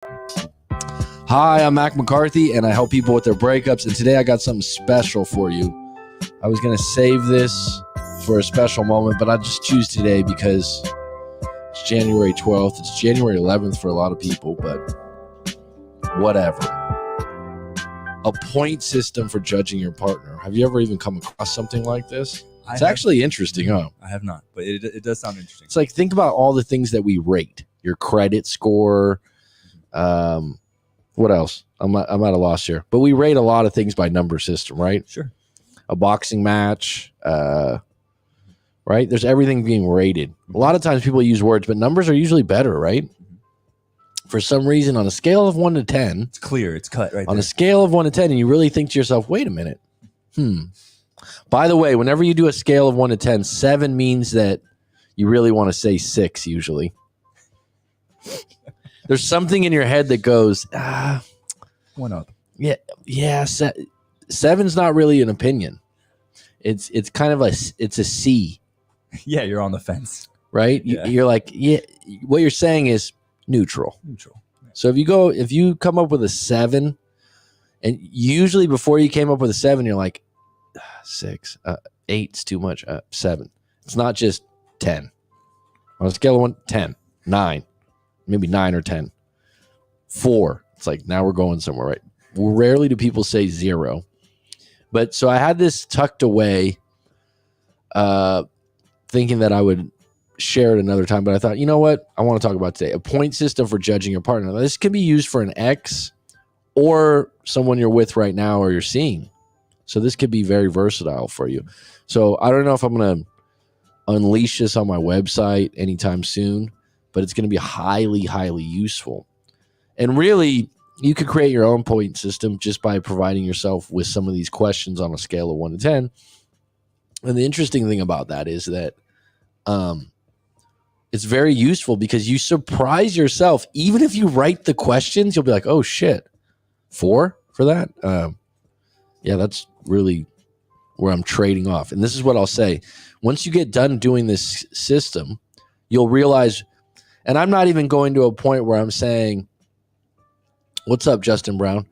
Hi, I'm McCarthy, and I help people with their breakups. And today I got something special for you. I was going to save this for a special moment, but I just choose today because it's January 12th. It's January 11th for a lot of people, but whatever. A point system for judging your partner. Have you ever even come across something like this? It's actually interesting, huh? I have not, but it does sound interesting. It's like, think about all the things that we rate. Your credit score. What else? I'm at a loss here. But we rate a lot of things by number system, right? Sure. A boxing match, right? There's everything being rated. A lot of times people use words, but numbers are usually better, right? For some reason, on a scale of 1 to 10. It's clear. It's cut right on there. A scale of 1 to 10, and you really think to yourself, wait a minute. By the way, whenever you do a scale of 1 to 10, 7 means that you really want to say 6 usually. There's something in your head that goes, 1 up. Yeah. 7's not really an opinion. It's kind of it's a C. Yeah, you're on the fence. Right? Yeah. You're like, yeah, what you're saying is neutral. Neutral. Yeah. So if you come up with a 7, and usually before you came up with a 7, you're like, 6, 8's too much, 7. It's not just 10. On a scale of 1, 10, 9, maybe 9 or 10. 4. It's like, now we're going somewhere, right? Rarely do people say 0. But so I had this tucked away, thinking that I would share it another time. But I thought, you know what? I want to talk about today. A point system for judging your partner. Now, this can be used for an ex or someone you're with right now or you're seeing. So this could be very versatile for you. So I don't know if I'm going to unleash this on my website anytime soon, but it's going to be highly, highly useful. And really, you could create your own point system just by providing yourself with some of these questions on a scale of 1 to 10. And the interesting thing about that is that it's very useful because you surprise yourself. Even if you write the questions, you'll be like, oh, shit, 4 for that? Yeah, that's really where I'm trading off. And this is what I'll say. Once you get done doing this system, you'll realize, and I'm not even going to a point where I'm saying, what's up, Justin Brown?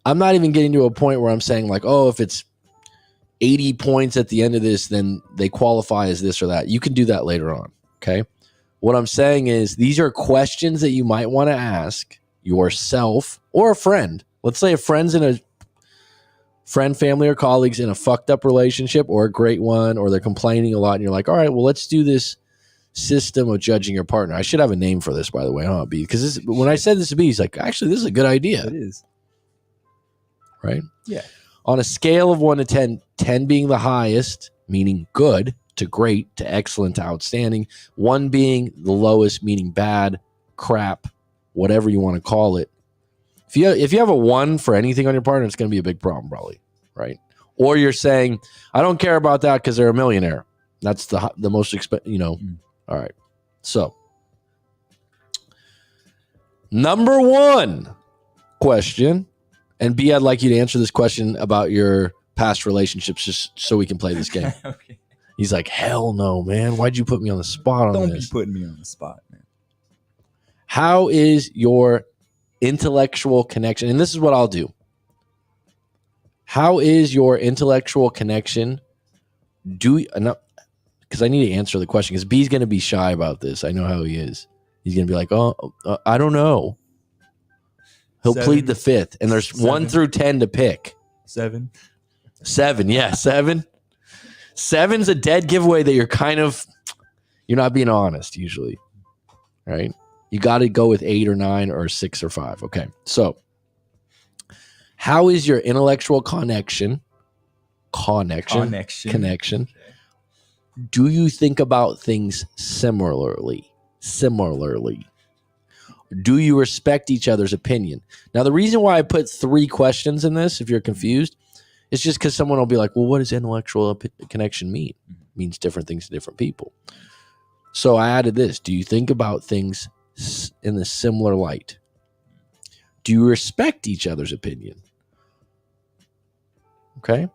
I'm not even getting to a point where I'm saying like, oh, if it's 80 points at the end of this, then they qualify as this or that. You can do that later on, okay? What I'm saying is these are questions that you might want to ask yourself or a friend. Let's say a friend's in a friend, family, or colleagues in a fucked up relationship or a great one, or they're complaining a lot, and you're like, all right, well, let's do this system of judging your partner. I should have a name for this, by the way, huh, B? Because when I said this to B, he's like, actually, this is a good idea. It is. Right? Yeah. On a scale of 1 to 10, 10 being the highest, meaning good, to great, to excellent, to outstanding, 1 being the lowest, meaning bad, crap, whatever you want to call it. If you have a 1 for anything on your partner, it's going to be a big problem, probably, right? Or you're saying, I don't care about that because they're a millionaire. That's the most expensive, All right. So, number 1 question, and B, I'd like you to answer this question about your past relationships just so we can play this game. Okay. He's like, hell no, man. Why'd you put me on the spot on Don't this? be putting me on the spot, man. How is your intellectual connection? And this is what I'll do. How is your intellectual connection? Because I need to answer the question, because B's going to be shy about this. I know how he is. He's going to be like, I don't know. He'll 7. plead the 5th, and there's 7. 1 through 10 to pick. 7. 7, yeah, 7. 7's a dead giveaway that you're not being honest usually, right? You got to go with 8 or 9 or 6 or 5. Okay, so how is your intellectual connection? Connection. Do you think about things similarly? Do you respect each other's opinion? Now, the reason why I put 3 questions in this, if you're confused, is just because someone will be like, well, what does intellectual connection mean? It means different things to different people. So I added this. Do you think about things in a similar light? Do you respect each other's opinion? Okay.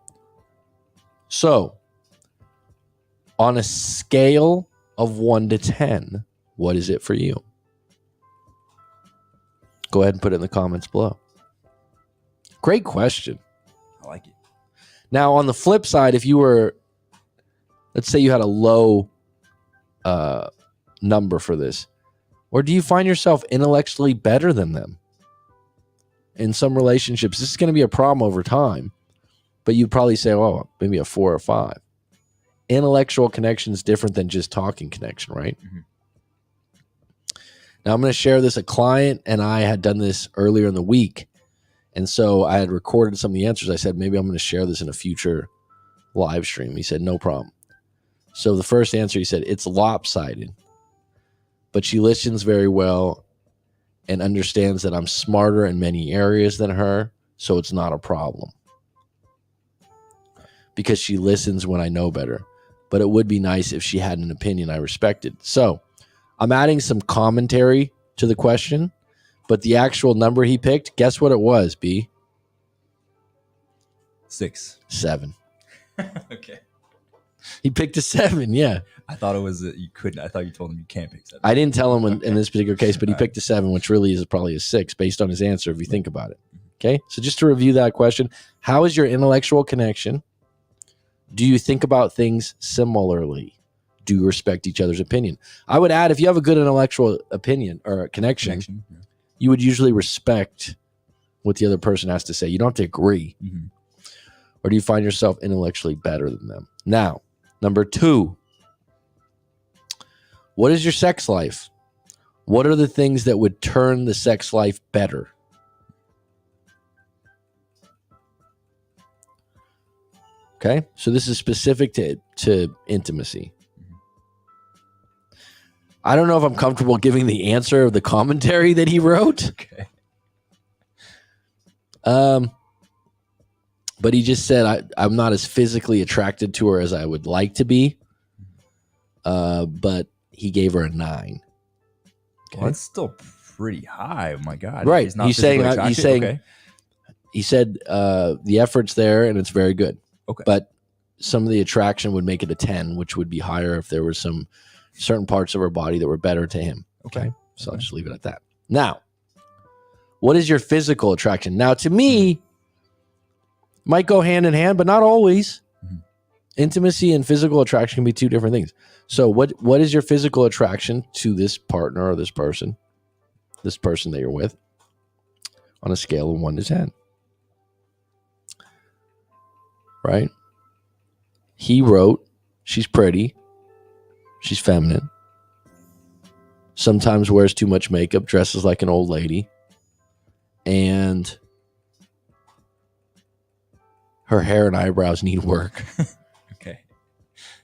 So on a scale of 1 to 10, what is it for you? Go ahead and put it in the comments below. Great question. I like it. Now, on the flip side, if you were, let's say you had a low number for this, or do you find yourself intellectually better than them? In some relationships, this is going to be a problem over time, but you'd probably say, oh, maybe a 4 or 5. Intellectual connection is different than just talking connection, right? Mm-hmm. Now, I'm going to share this. A client and I had done this earlier in the week, and so I had recorded some of the answers. I said, maybe I'm going to share this in a future live stream. He said, no problem. So the first answer, he said, it's lopsided, but she listens very well and understands that I'm smarter in many areas than her, so it's not a problem. Because she listens when I know better. But it would be nice if she had an opinion I respected. So I'm adding some commentary to the question, but the actual number he picked, guess what it was, B? 6. 7. Okay. He picked a 7, yeah. I thought it was you couldn't. I thought you told him you can't pick 7. I didn't tell him in this particular case, but he All picked a 7, which really is probably a 6 based on his answer if you think about it. Okay, so just to review that question, how is your intellectual connection? Do you think about things similarly? Do you respect each other's opinion? I would add, if you have a good intellectual opinion or connection, Yeah. you would usually respect what the other person has to say. You don't have to agree. Mm-hmm. Or do you find yourself intellectually better than them? Now, number 2, what is your sex life? What are the things that would turn the sex life better? Okay, so this is specific to intimacy. I don't know if I'm comfortable giving the answer of the commentary that he wrote. Okay. But he just said, I'm not as physically attracted to her as I would like to be. But he gave her a 9. Okay. Well, that's still pretty high. Oh my God. Right. He's not He's saying, physically attracted? Okay. he said, the effort's there and it's very good. Okay. But some of the attraction would make it a 10, which would be higher if there were some certain parts of her body that were better to him. Okay. So I'll just leave it at that. Now, what is your physical attraction? Now, to me, might go hand in hand, but not always. Mm-hmm. Intimacy and physical attraction can be 2 different things. So what is your physical attraction to this partner or this person that you're with on a scale of 1 to 10? Right? He wrote, she's pretty, she's feminine, sometimes wears too much makeup, dresses like an old lady, and her hair and eyebrows need work. Okay.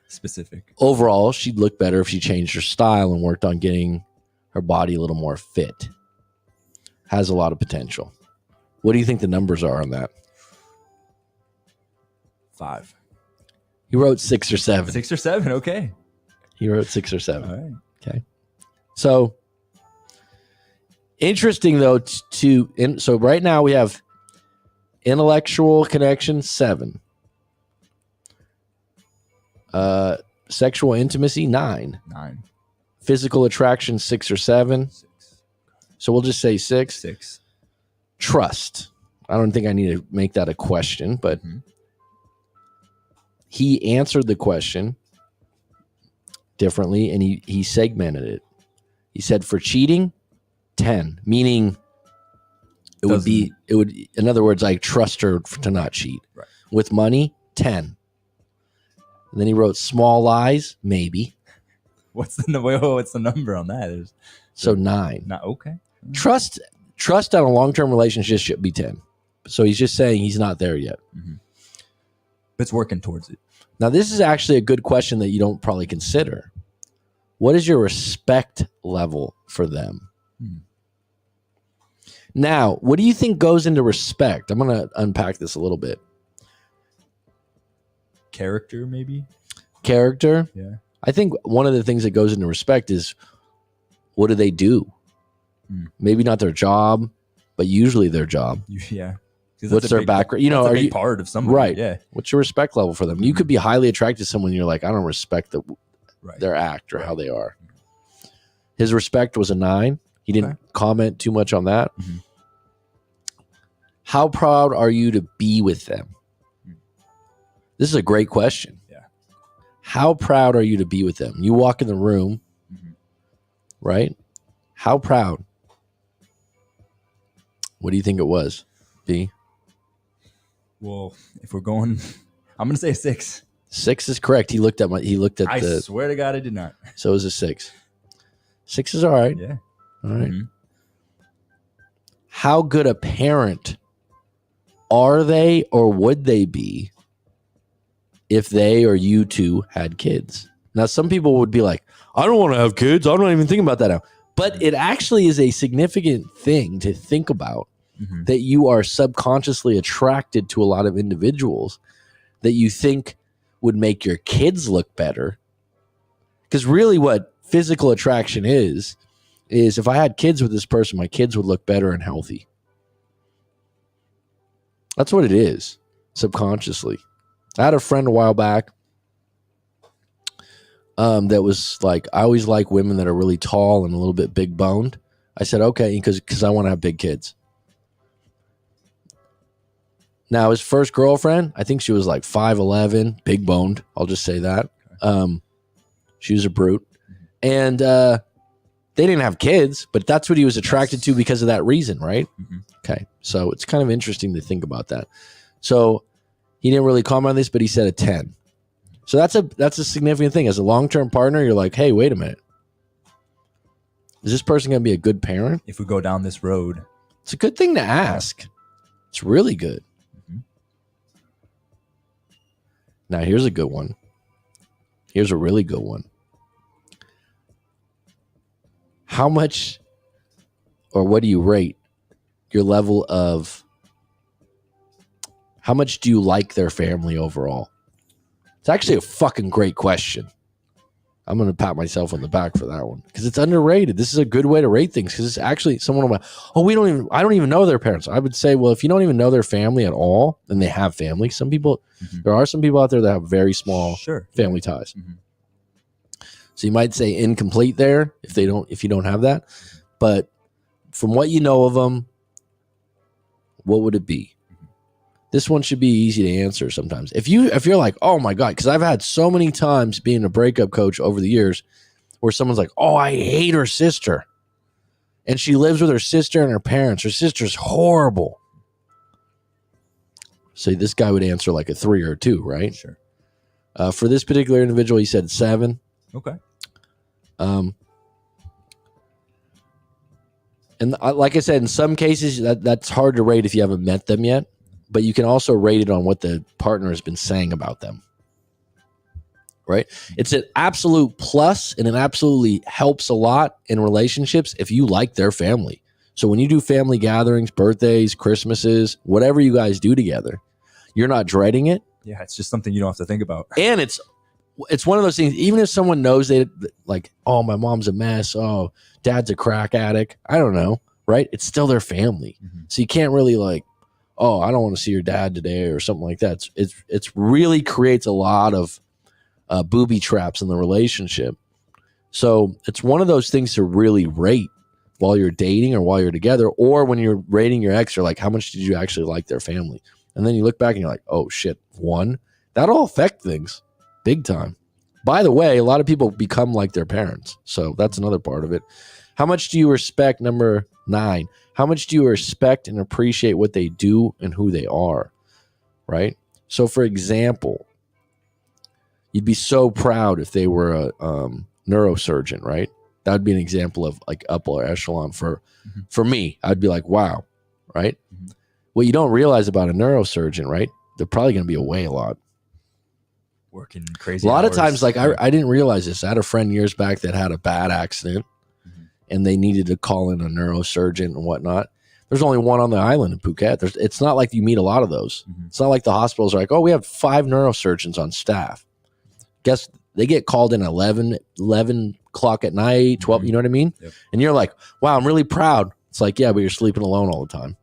Specific. Overall, she'd look better if she changed her style and worked on getting her body a little more fit. Has a lot of potential. What do you think the numbers are on that? 5. He wrote 6 or 7. 6 or 7. Okay. He wrote 6 or 7. All right. Okay. So interesting though so right now we have intellectual connection 7. Sexual intimacy 9. 9. Physical attraction 6 or 7. 6. So we'll just say 6. 6. Trust. I don't think I need to make that a question, but Mm-hmm. he answered the question differently and he segmented it. He said for cheating, 10, meaning in other words, I trust her to not cheat. Right. With money, 10. And then he wrote small lies, maybe. What's the number on that? So 9. Not okay. Trust on a long-term relationship should be 10. So he's just saying he's not there yet. Mm-hmm. But it's working towards it. Now, this is actually a good question that you don't probably consider. What is your respect level for them? Now, what do you think goes into respect? I'm going to unpack this a little bit. Character, maybe? Character? Yeah. I think one of the things that goes into respect is what do they do? Maybe not their job, but usually their job. Yeah. What's their background? You know, are are you you part of somebody? right? Yeah. What's your respect level for them? You could be highly attracted to someone. You're like, I don't respect their act or how they are. His respect was a 9. He didn't comment too much on that. Mhm. How proud are you to be with them? This is a great question. Yeah. How proud are you to be with them? You walk in the room, right? How proud? What do you think it was, B? Well, if we're going, I'm gonna say 6. 6 is correct. He looked at I the. swear to God, I did not. So it was a 6. 6 is all right. Yeah. All right. Mhm. How good a parent are they, or would they be, if they or you two had kids? Now, some people would be like, I don't want to have kids. I'm not even thinking about that now. But it actually is a significant thing to think about, Mhm. that you are subconsciously attracted to a lot of individuals that you think would make your kids look better. Because really what physical attraction is if I had kids with this person, my kids would look better and healthy. That's what it is, subconsciously. I had a friend a while back that was like, I always like women that are really tall and a little bit big boned. I said, okay, because I want to have big kids. Now, his first girlfriend, I think she was like 5'11", big boned. I'll just say that. She was a brute. And they didn't have kids, but that's what he was attracted to because of that reason, right? Mhm. Okay. So it's kind of interesting to think about that. So he didn't really comment on this, but he said a 10. So that's a significant thing. As a long-term partner, you're like, hey, wait a minute. Is this person going to be a good parent? If we go down this road, It's a good thing to ask. It's really good. Mhm. Now, here's a good one. Here's a really good one. How much or what do you rate your level of, how much do you like their family overall? It's actually a fucking great question. I'm going to pat myself on the back for that one because it's underrated. This is a good way to rate things because it's actually someone of my, I don't even know their parents. I would say, well, if you don't even know their family at all, and they have family, some people, there are some people out there that have very small family ties. Mhm. So you might say incomplete there if you don't have that. But from what you know of them, what would it be? This one should be easy to answer sometimes. If you're like, oh my God, because I've had so many times being a breakup coach over the years where someone's like, oh, I hate her sister. And she lives with her sister and her parents. Her sister's horrible. So this guy would answer like a 3 or a 2, right? Sure. For this particular individual, he said 7. Okay. And like I said, in some cases, that's hard to rate if you haven't met them yet. But you can also rate it on what the partner has been saying about them. Right? It's an absolute plus, and it absolutely helps a lot in relationships if you like their family. So when you do family gatherings, birthdays, Christmases, whatever you guys do together, you're not dreading it. Yeah, it's just something you don't have to think about. And it's one of those things, even if someone knows they like, oh, my mom's a mess. Oh, dad's a crack addict. I don't know. Right? It's still their family. Mhm. So you can't really like, oh, I don't want to see your dad today or something like that. It's really creates a lot of booby traps in the relationship. So it's one of those things to really rate while you're dating or while you're together, or when you're rating your ex, you're like, how much did you actually like their family? And then you look back and you're like, oh shit, 1. That'll affect things big time. By the way, a lot of people become like their parents. So that's another part of it. How much do you respect, number 9? How much do you respect and appreciate what they do and who they are? Right? So for example, you'd be so proud if they were a neurosurgeon, right? That would be an example of like upper echelon for me. I'd be like, wow, right? Mhm. What you don't realize about a neurosurgeon, right? They're probably going to be away a lot. Working crazy A lot of hours. times, like I didn't realize this. I had a friend years back that had a bad accident and they needed to call in a neurosurgeon and whatnot. There's only one on the island in Phuket. It's not like you meet a lot of those. It's not like the hospitals are like, oh, we have 5 neurosurgeons on staff. Guess they get called in 11 o'clock at night, 12, you know what I mean? Yep. And you're like, wow, I'm really proud. It's like, yeah, but you're sleeping alone all the time.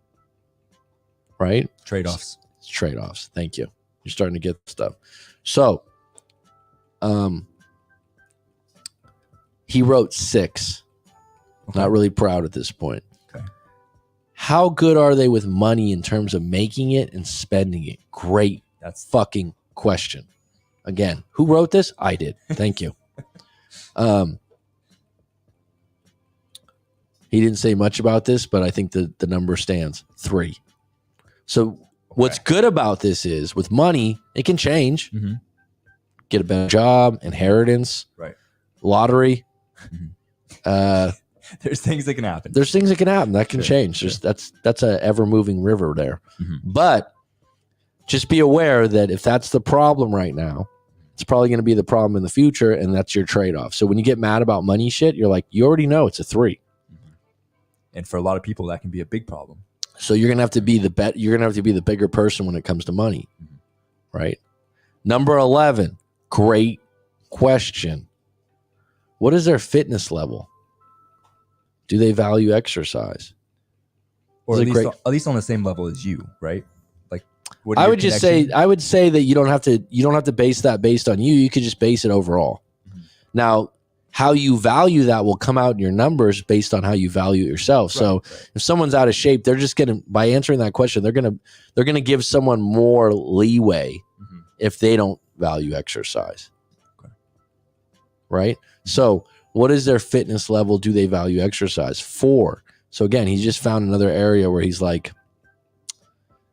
Right? Trade-offs. It's trade-offs. Thank you. You're starting to get stuff. So, he wrote 6. Okay. Not really proud at this point. Okay. How good are they with money in terms of making it and spending it? Great That's fucking question. Again, who wrote this? I did. Thank you. He didn't say much about this, but I think the number stands 3. So what's good about this is with money, it can change. Mm-hmm. Get a better job, inheritance, Right. lottery. Mm-hmm. There's things that can happen. There's things that can happen that can change. Sure. That's a ever moving river there. Mm-hmm. But just be aware that if that's the problem right now, it's probably going to be the problem in the future, and that's your trade-off. So when you get mad about money shit, you're like, you already know it's a 3. Mm-hmm. And for a lot of people, that can be a big problem. So you're going to have to be you're going to have to be the bigger person when it comes to money, right? Number 11, great question. What is their fitness level? Do they value exercise? Or at least on the same level as you, right? Like, what I would say that you don't have to base that based on you. You could just base it overall. Mm-hmm. Now, how you value that will come out in your numbers based on how you value it yourself. Right, so if someone's out of shape, they're just going to, by answering that question, they're going to give someone more leeway if they don't value exercise. Okay. Right? So what is their fitness level? Do they value exercise? 4. So again, he's just found another area where he's like,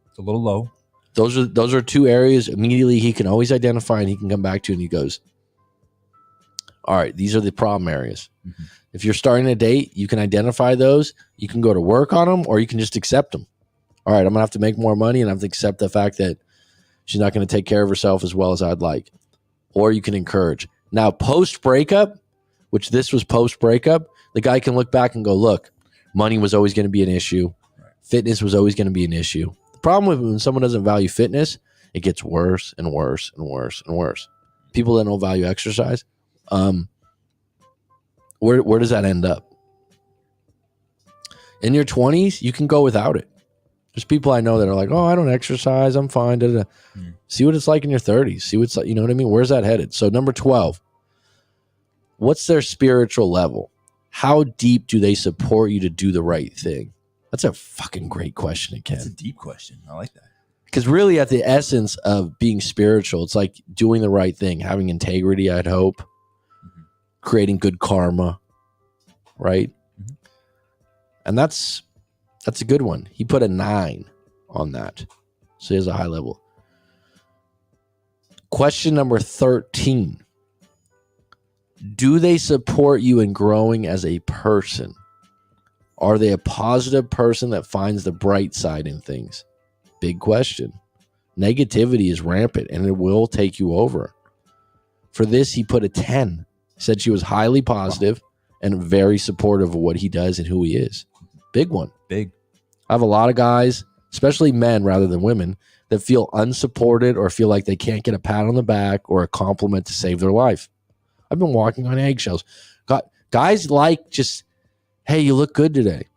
it's a little low. Those are 2 areas immediately he can always identify and he can come back to, and he goes, all right, these are the problem areas. Mm-hmm. If you're starting a date, you can identify those. You can go to work on them, or you can just accept them. All right, I'm going to have to make more money, and I have to accept the fact that she's not going to take care of herself as well as I'd like. Or you can encourage. Now, post-breakup, which this was post-breakup, the guy can look back and go, look, money was always going to be an issue. Fitness was always going to be an issue. The problem with when someone doesn't value fitness, it gets worse and worse and worse and worse. People that don't value exercise, where does that end up? In your 20s, you can go without it. There's people I know that are like, oh, I don't exercise, I'm fine. Da, da, da. See what it's like in your 30s. See what's like, you know what I mean? Where's that headed? So number 12, what's their spiritual level? How deep do they support you to do the right thing? That's a fucking great question, Ken. That's a deep question. I like that. Because really at the essence of being spiritual, it's like doing the right thing, having integrity, I'd hope, creating good karma, right? Mm-hmm. And that's a good one. He put a 9 on that. So he has a high level. Question number 13. Do they support you in growing as a person? Are they a positive person that finds the bright side in things? Big question. Negativity is rampant and it will take you over. For this, he put a 10. Said she was highly positive and very supportive of what he does and who he is. Big one. Big. I have a lot of guys, especially men rather than women, that feel unsupported or feel like they can't get a pat on the back or a compliment to save their life. I've been walking on eggshells. Guys like just, hey, you look good today.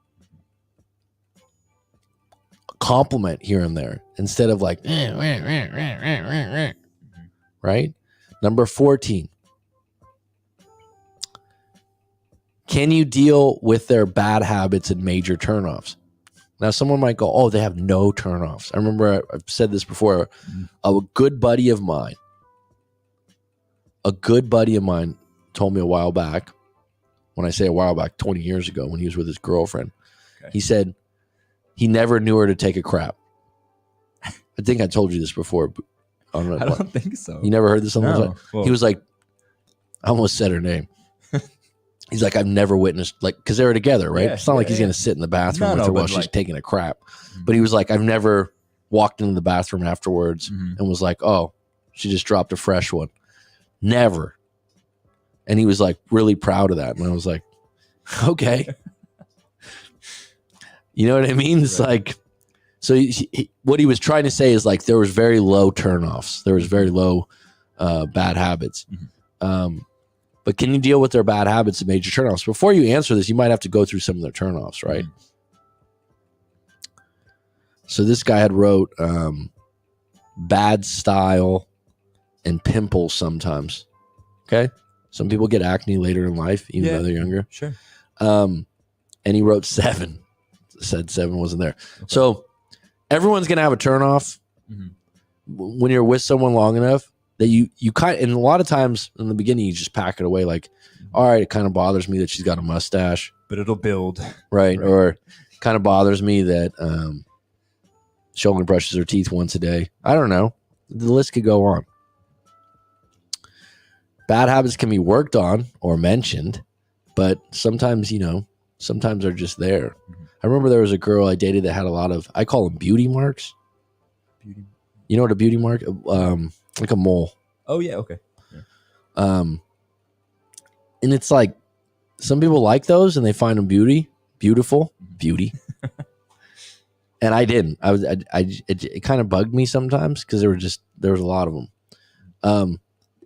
A compliment here and there instead of like, right? Number 14. Can you deal with their bad habits and major turnoffs? Now, someone might go, oh, they have no turnoffs. I remember I've said this before. A good buddy of mine told me a while back, when I say a while back, 20 years ago, when he was with his girlfriend, he said he never knew her to take a crap. I think I told you this before. But I don't think so. You never heard this? No. He was like, I almost said her name. He's like, I've never witnessed, like, because they were together, right? It's not like he's going to sit in the bathroom with her while she's taking a crap. But he was like, I've never walked into the bathroom afterwards and was like, oh, she just dropped a fresh one. Never. And he was like really proud of that. And I was like, okay. You know what I mean? It's like, so what he was trying to say is like, there was very low turnoffs. There was very low bad habits. But can you deal with their bad habits and major turnoffs? Before you answer this, you might have to go through some of their turnoffs, right? So this guy had wrote bad style and pimples sometimes. Okay? Some people get acne later in life, even though they're younger. Sure. and he wrote 7. Said 7 wasn't there. Okay. So everyone's gonna have a turnoff when you're with someone long enough that you kind, and a lot of times in the beginning you just pack it away like, all right, it kind of bothers me that she's got a mustache, but it'll build, right? Or kind of bothers me that she only brushes her teeth once a day. I don't know. The list could go on. Bad habits can be worked on or mentioned, but sometimes, sometimes they're just there. I remember there was a girl I dated that had a lot of, I call them beauty marks. You know what a beauty mark? Like a mole. Oh yeah, okay. Yeah. And it's like some people like those and they find them beautiful. And I didn't. It kind of bugged me sometimes because there was a lot of them.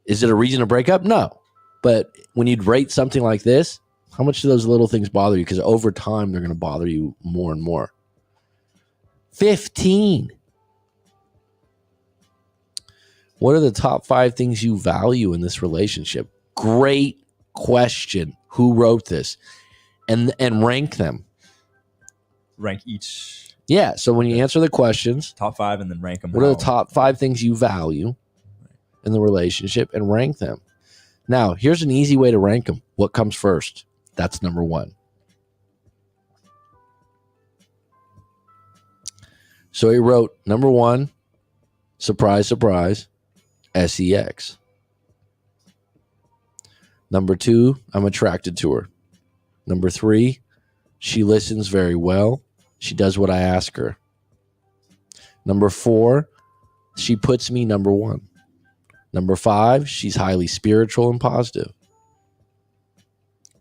Is it a reason to break up? No. But when you'd rate something like this, how much do those little things bother you? Because over time, they're going to bother you more and more. 15. What are the top 5 things you value in this relationship? Great question. Who wrote this? And rank them. Rank each. Yeah. So when you answer the questions, top 5, and then rank them. What are the top 5 things you value in the relationship, and rank them? Now, here's an easy way to rank them. What comes first? That's number 1. So he wrote number 1, surprise, surprise, sex. Number 2, I'm attracted to her. Number 3, she listens very well. She does what I ask her. Number 4, she puts me number 1. Number 5, she's highly spiritual and positive.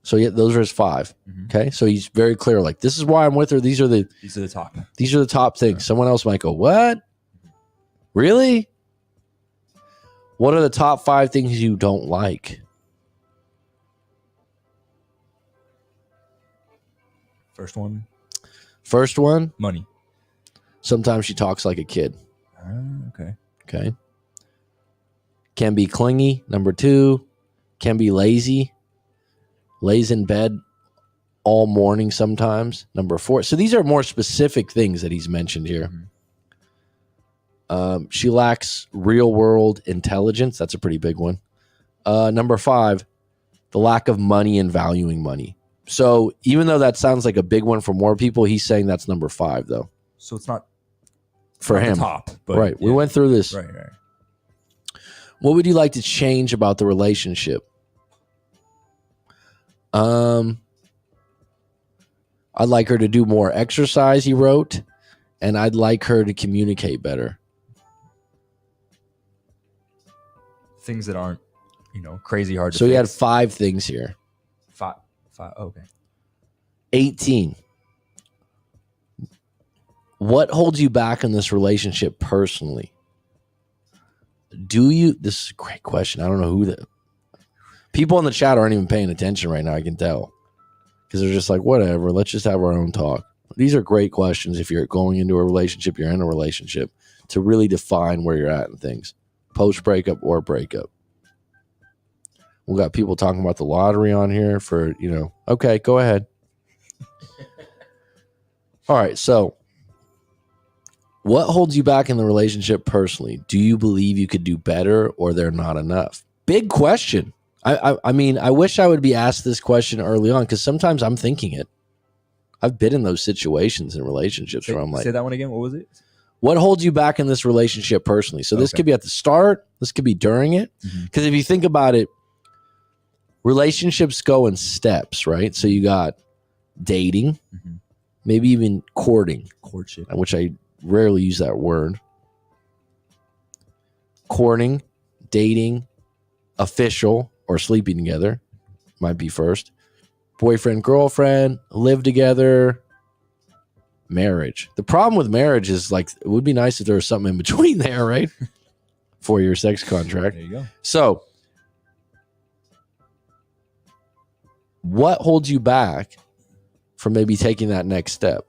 So yeah, those are his 5. Okay, so he's very clear. Like, this is why I'm with her. These are the top. These are the top things. Someone else might go, what? Really? What are the top 5 things you don't like? First one, money. Sometimes she talks like a kid. Okay. Can be clingy. Number 2, can be lazy. Lays in bed all morning sometimes. Number 4. So these are more specific things that he's mentioned here. She lacks real world intelligence. That's a pretty big one. Number 5, the lack of money and valuing money. So even though that sounds like a big one for more people, he's saying that's number 5 though. So it's not for him. Top, but right. Yeah. We went through this. Right. What would you like to change about the relationship? I'd like her to do more exercise, he wrote, and I'd like her to communicate better. Things that aren't, crazy hard to So fix. he had 5 things here. 5. Okay. 18. What holds you back in this relationship personally? This is a great question. I don't know who people in the chat aren't even paying attention right now. I can tell because they're just like, whatever, let's just have our own talk. These are great questions. If you're going into a relationship, you're in a relationship, to really define where you're at in things, post breakup or breakup. We got people talking about the lottery on here for, okay, go ahead. All right. So what holds you back in the relationship personally? Do you believe you could do better or they're not enough? Big question. I mean, I wish I would be asked this question early on because sometimes I'm thinking it. I've been in those situations in relationships where I'm like, say that one again. What was it? What holds you back in this relationship personally? So this could be at the start. This could be during it. Because if you think about it, relationships go in steps, right? So you got dating, maybe even courtship, which I rarely use that word. Courting, dating, official, or sleeping together might be first. Boyfriend, girlfriend, live together, marriage. The problem with marriage is, like, it would be nice if there was something in between there, right? 4-year sex contract. There you go. So what holds you back from maybe taking that next step?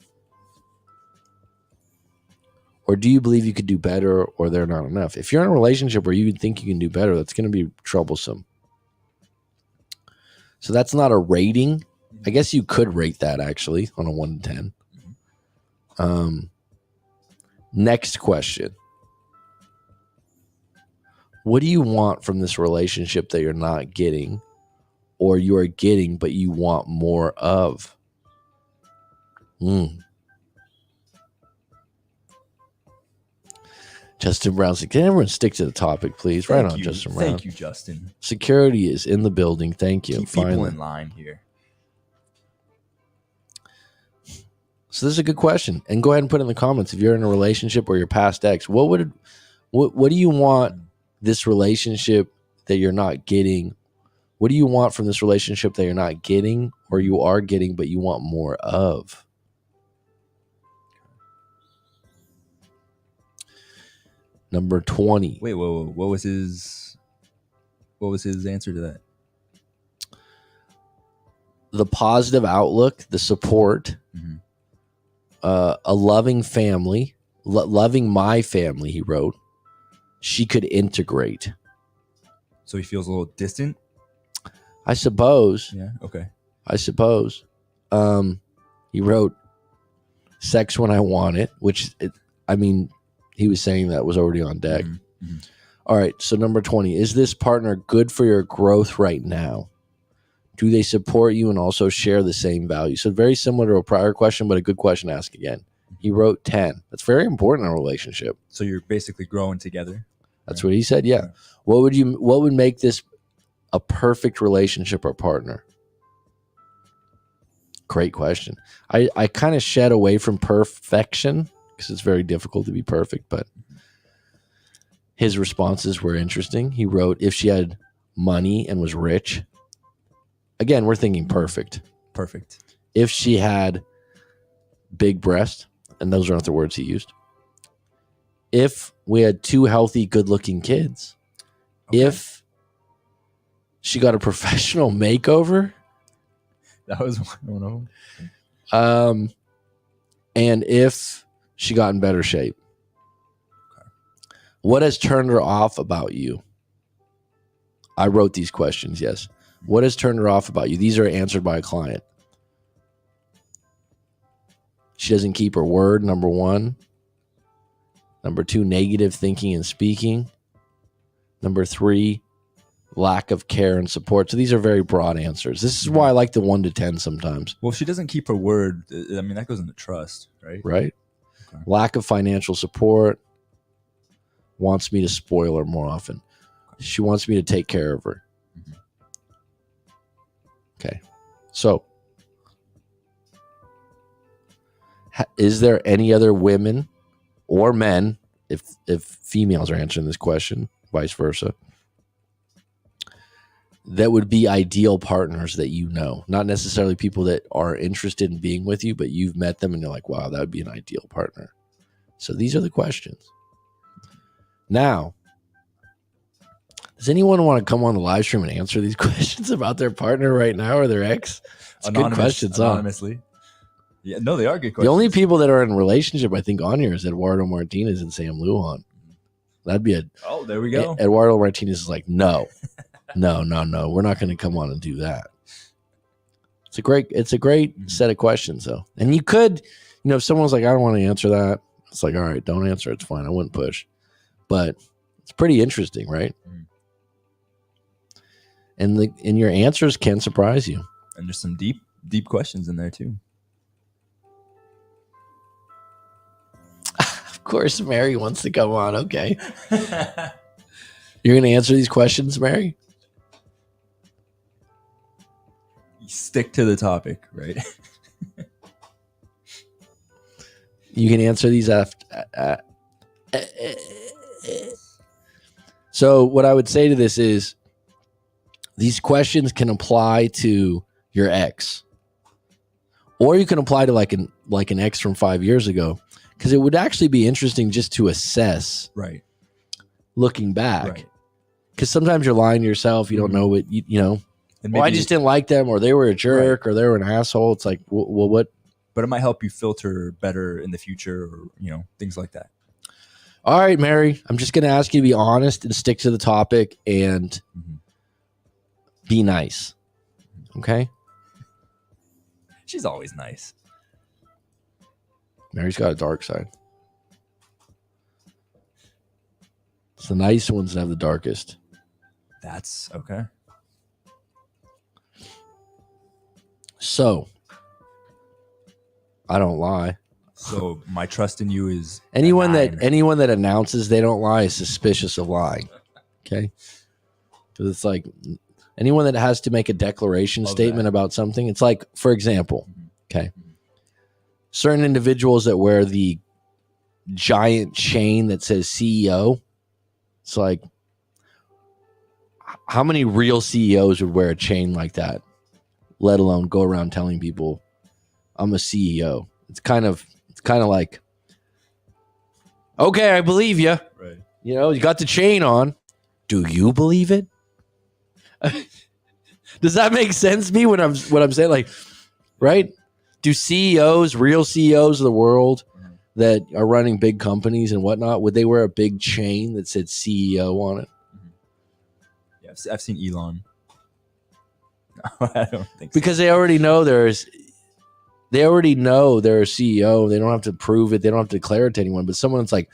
Or do you believe you could do better or they're not enough? If you're in a relationship where you think you can do better, that's going to be troublesome. So that's not a rating. I guess you could rate that actually on a 1 to 10. Next question. What do you want from this relationship that you're not getting, or you are getting but you want more of? Justin Brown said, can everyone stick to the topic, please? Right on, Justin Brown. Thank you, Justin. Security is in the building. Thank you. Keep people in line here. So this is a good question. And go ahead and put in the comments if you're in a relationship or your past ex. What do you want this relationship that you're not getting? What do you want from this relationship that you're not getting, or you are getting but you want more of? Number 20. Wait, whoa. What was his answer to that? The positive outlook, the support, a loving family, loving my family, he wrote. She could integrate. So he feels a little distant? I suppose. Yeah, okay. I suppose. He wrote sex when I want it, which, he was saying that was already on deck. All right, so number 20. Is this partner good for your growth right now? Do they support you and also share the same values? So very similar to a prior question, but a good question to ask again. He wrote 10. That's very important in a relationship. So you're basically growing together? That's what he said, yeah. What would make this a perfect relationship or partner? Great question. I kind of shed away from perfection because it's very difficult to be perfect, but his responses were interesting. He wrote, if she had money and was rich. Again, we're thinking perfect. Perfect. If she had big breasts, and those aren't the words he used. If we had 2 healthy, good-looking kids. Okay. If she got a professional makeover. That was one of them. And if she got in better shape. Okay. What has turned her off about you? I wrote these questions, yes. What has turned her off about you? These are answered by a client. She doesn't keep her word, number 1. Number 2, negative thinking and speaking. Number 3, lack of care and support. So these are very broad answers. This is why I like the 1 to 10 sometimes. Well, if she doesn't keep her word, that goes into trust, right? Right. Okay. Lack of financial support. Wants me to spoil her more often. Okay. She wants me to take care of her. Okay, so is there any other women or men, if females are answering this question, vice versa, that would be ideal partners that you know? Not necessarily people that are interested in being with you, but you've met them and you're like, wow, that would be an ideal partner. So these are the questions. Now, does anyone want to come on the live stream and answer these questions about their partner right now or their ex? It's good questions, anonymously. Yeah, no, they are good questions. The only people that are in a relationship, I think, on here is Eduardo Martinez and Sam Lujan. That'd be Oh, there we go. Eduardo Martinez is like, no, we're not going to come on and do that. It's a great set of questions, though. And you could, if someone's like, I don't want to answer that, it's like, all right, don't answer. It's fine. I wouldn't push. But it's pretty interesting, right? And your answers can surprise you. And there's some deep questions in there too. Of course, Mary wants to come on. Okay. You're going to answer these questions, Mary? Stick to the topic, right? You can answer these after. So what I would say to this is, these questions can apply to your ex, or you can apply to like an ex from 5 years ago, because it would actually be interesting just to assess, right? Looking back, because sometimes you're lying to yourself. You don't know what you know. And maybe, I just didn't like them, or they were a jerk, or they were an asshole. It's like, well, what? But it might help you filter better in the future, or things like that. All right, Mary, I'm just going to ask you to be honest and stick to the topic and be nice. Okay? She's always nice. Mary's got a dark side. It's the nice ones that have the darkest. That's okay. So, I don't lie. So my trust in you is Anyone a 9. that announces they don't lie is suspicious of lying. Okay, because it's like anyone that has to make a declaration statement about something. It's like, for example, okay, certain individuals that wear the giant chain that says CEO. It's like, how many real CEOs would wear a chain like that? Let alone go around telling people, "I'm a CEO." It's kind of like, okay, I believe you. Right. You know, you got the chain on. Do you believe it? Does that make sense to me what I'm saying? Like, right? Do CEOs, real CEOs of the world that are running big companies and whatnot, would they wear a big chain that said CEO on it? Yeah, I've seen Elon. I don't think because they already know they're a CEO. They don't have to prove it. They don't have to declare it to anyone. But someone's like,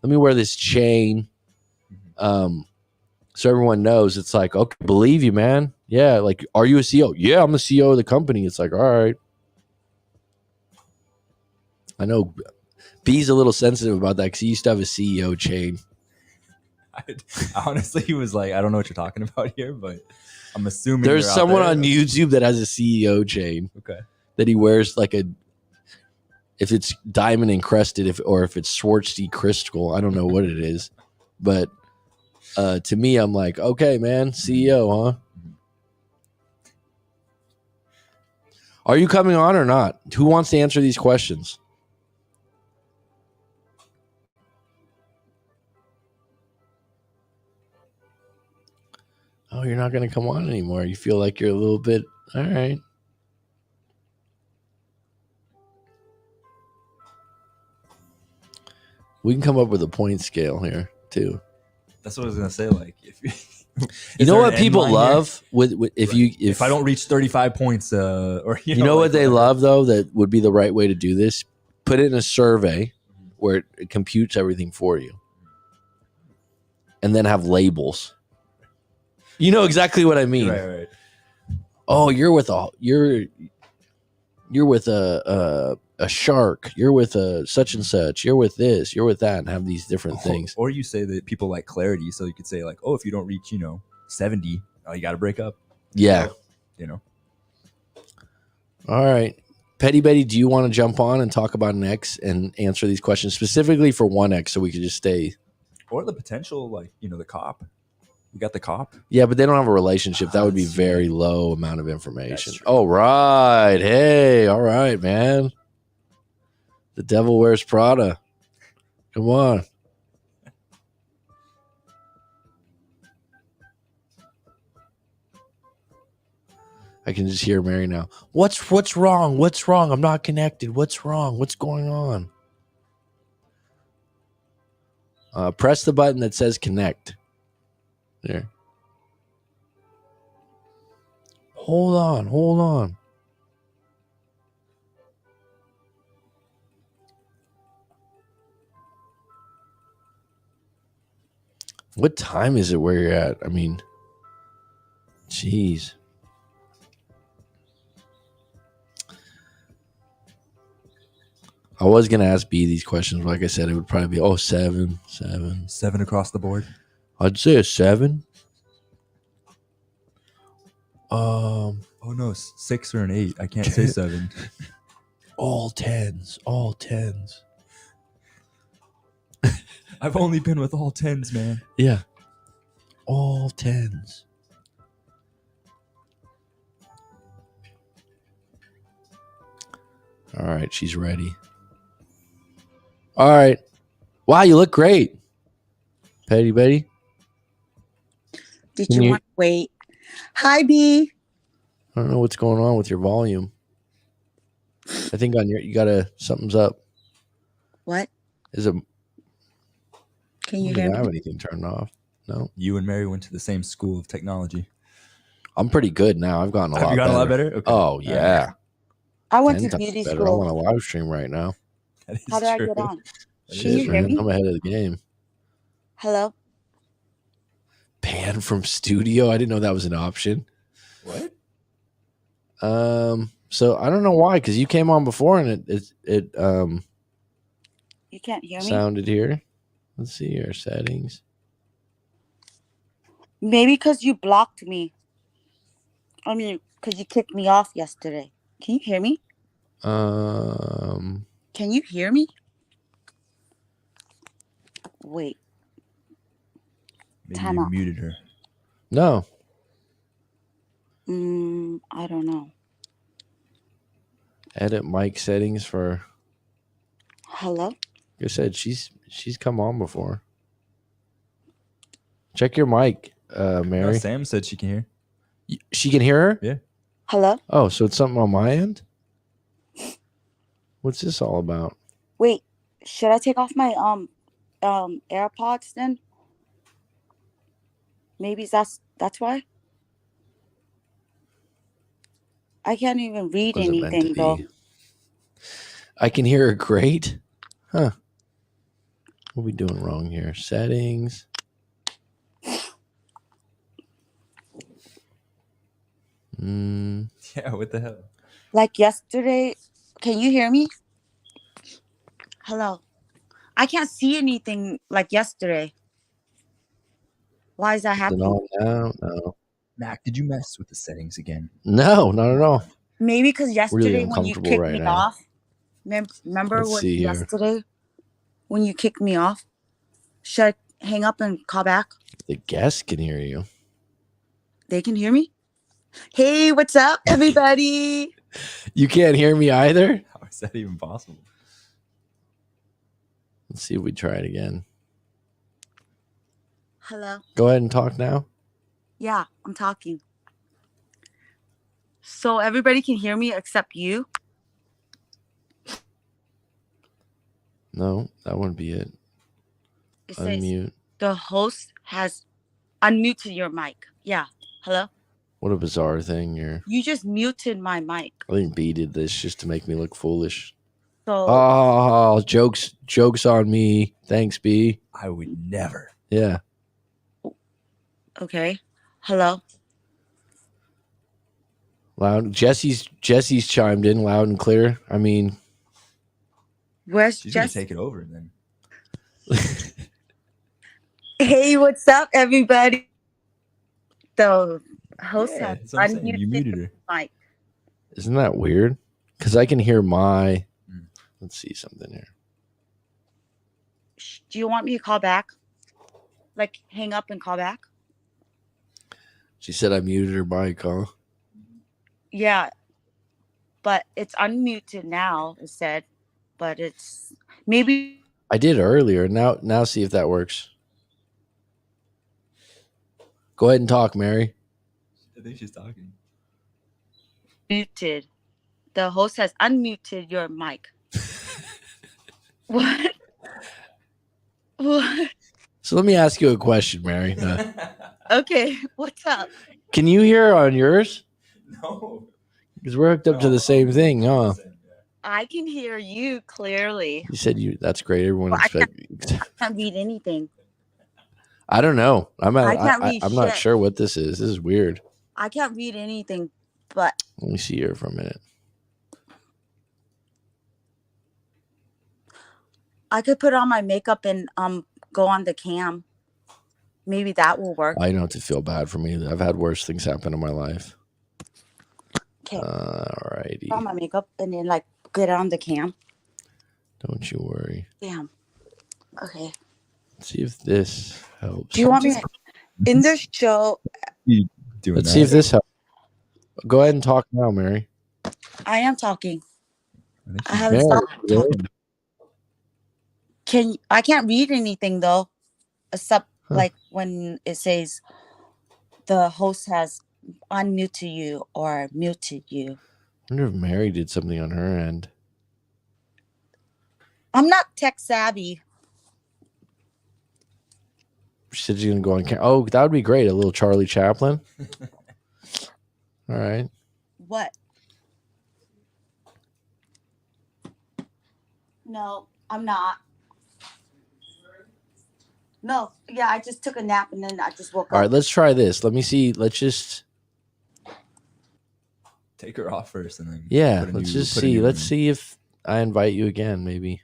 let me wear this chain. So everyone knows. It's like, okay, believe you, man. Yeah. Like, are you a CEO? Yeah, I'm the CEO of the company. It's like, all right. I know B's a little sensitive about that because he used to have a CEO chain. I honestly was like, I don't know what you're talking about here, but I'm assuming there's someone on YouTube that has a CEO chain. Okay. That he wears like if it's diamond encrusted, or if it's Swarovski crystal, I don't know what it is, but to me, I'm like, okay, man, CEO, huh? Are you coming on or not? Who wants to answer these questions? Oh, you're not going to come on anymore. You feel like you're a little bit, all right. We can come up with a point scale here too. That's what I was gonna say. Like, if you know what people love with if I don't reach 35 points, or you know what they love though, that would be the right way to do this. Put it in a survey where it computes everything for you, and then have labels. You know exactly what I mean. Right. Oh, you're with a shark. You're with a such and such. You're with this. You're with that, and have these different things. Or you say that people like clarity, so you could say like, oh, if you don't reach, 70, you got to break up. Yeah. All right, Petty Betty, do you want to jump on and talk about an ex and answer these questions specifically for one ex, so we could just stay? Or the potential, like the cop. You got the cop. Yeah, but they don't have a relationship. That would be very low amount of information. Oh, right. Hey, all right, man. The devil wears Prada. Come on. I can just hear Mary now. What's wrong? What's wrong? I'm not connected. What's wrong? What's going on? Press the button that says connect. There. Hold on. What time is it where you're at? I mean, jeez. I was going to ask B these questions. Like I said, it would probably be, 7. 7 across the board. I'd say a 7. Oh no, 6 or an 8. I can't say 7. All tens. I've only been with all 10s, man. Yeah. All 10s. All right, she's ready. All right. Wow, you look great. Petty Betty. Did you want to wait? Hi, B. I don't know what's going on with your volume. I think on you gotta, something's up. What? Is it? Can you hear me? I don't have me? anything turned off. No. You and Mary went to the same school of technology. I'm pretty good now. I've gotten a lot better. You gotten a lot better? Okay. Oh, yeah. I went 10 to times beauty better. I'm on school. a live stream right now. That is How do I true. get on? That Can is you Shit, hear true. man. me? I'm ahead of the game. Hello? Pan from studio. I didn't know that was an option. What? So I don't know why, because you came on before and it You can't hear me? sounded here. Let's see your settings. Maybe because you blocked me. I mean, because you kicked me off yesterday. Can you hear me? Um, Can you hear me? Wait. Maybe Time you out. muted her. no. I don't know. Edit mic settings for. Hello? Like I said, she's come on before. Check your mic, No, Mary. Sam said she can hear. She can hear her? Yeah. Hello? Oh, so it's something on my end? What's this all about? Wait. Should I take off my AirPods then? Maybe that's why. I can't even read Was it meant to anything though. be? I can hear her great. Huh. What are we doing wrong here? Settings. Yeah, what the hell? Like yesterday, can you hear me? Hello. I can't see anything like yesterday. Why is that Is it happening? on now? No. Mac, did you mess with the settings again? No, not at all. Maybe because Really yesterday when you uncomfortable kicked right me now. off. Remember Let's when see here. yesterday when you kicked me off? Should I hang up and call back? The guests can hear you. They can hear me? Hey, what's up, everybody? You can't hear me either? How is that even possible? Let's see if we try it again. Hello. Go ahead and talk now. Yeah, I'm talking. So everybody can hear me except you? No, that wouldn't be it. It says Unmute. the host has unmuted your mic. Yeah. Hello? What a bizarre thing. You just muted my mic. I think B did this just to make me look foolish. So Oh, jokes on me. Thanks, B. I would never. Yeah. okay. Hello. Loud. Jesse's chimed in loud and clear. I mean, Where's She's gonna Jess? take it over then. Hey, what's up, everybody? The host Yeah, has that's what I'm saying. You unmuted muted your her. mic. isn't that weird? Because I can hear my. Let's see something here. Do you want me to call back? Like hang up and call back? She said I muted her mic, huh? Yeah. But it's unmuted now, it said. But it's maybe I did earlier. Now see if that works. Go ahead and talk, Mary. I think she's talking. muted. The host has unmuted your mic. What? What? So let me ask you a question, Mary. Okay, what's up? Can you hear on yours? No. Because we're hooked up to the same thing, huh? I can hear you clearly. You said you. That's great. Everyone Well, I expect. can't read anything. I don't know. I can't read I'm not shit. sure what this is. This is weird. I can't read anything, but Let me see here for a minute. I could put on my makeup and go on the cam. Maybe that will work. I know to feel bad for me. I've had worse things happen in my life. Okay. Alrighty. Put on my makeup and then like get on the cam. Don't you worry. Damn. Okay. Let's see if this helps. Do you want me to, in this show? Doing Let's that? see if this helps. Go ahead and talk now, Mary. I am talking. I I haven't Mary, stopped talking. I can't read anything though, except like when it says the host has unmuted you or muted you. I wonder if Mary did something on her end. I'm not tech savvy. She said she's gonna go on camera. Oh, that would be great. A little Charlie Chaplin. All right. What? No, I'm not. No, yeah, I just took a nap and then I just woke All right, up. let's try this. Let me see. Let's just Take her off first, and then let's just see. Let's see if I invite you again. Maybe.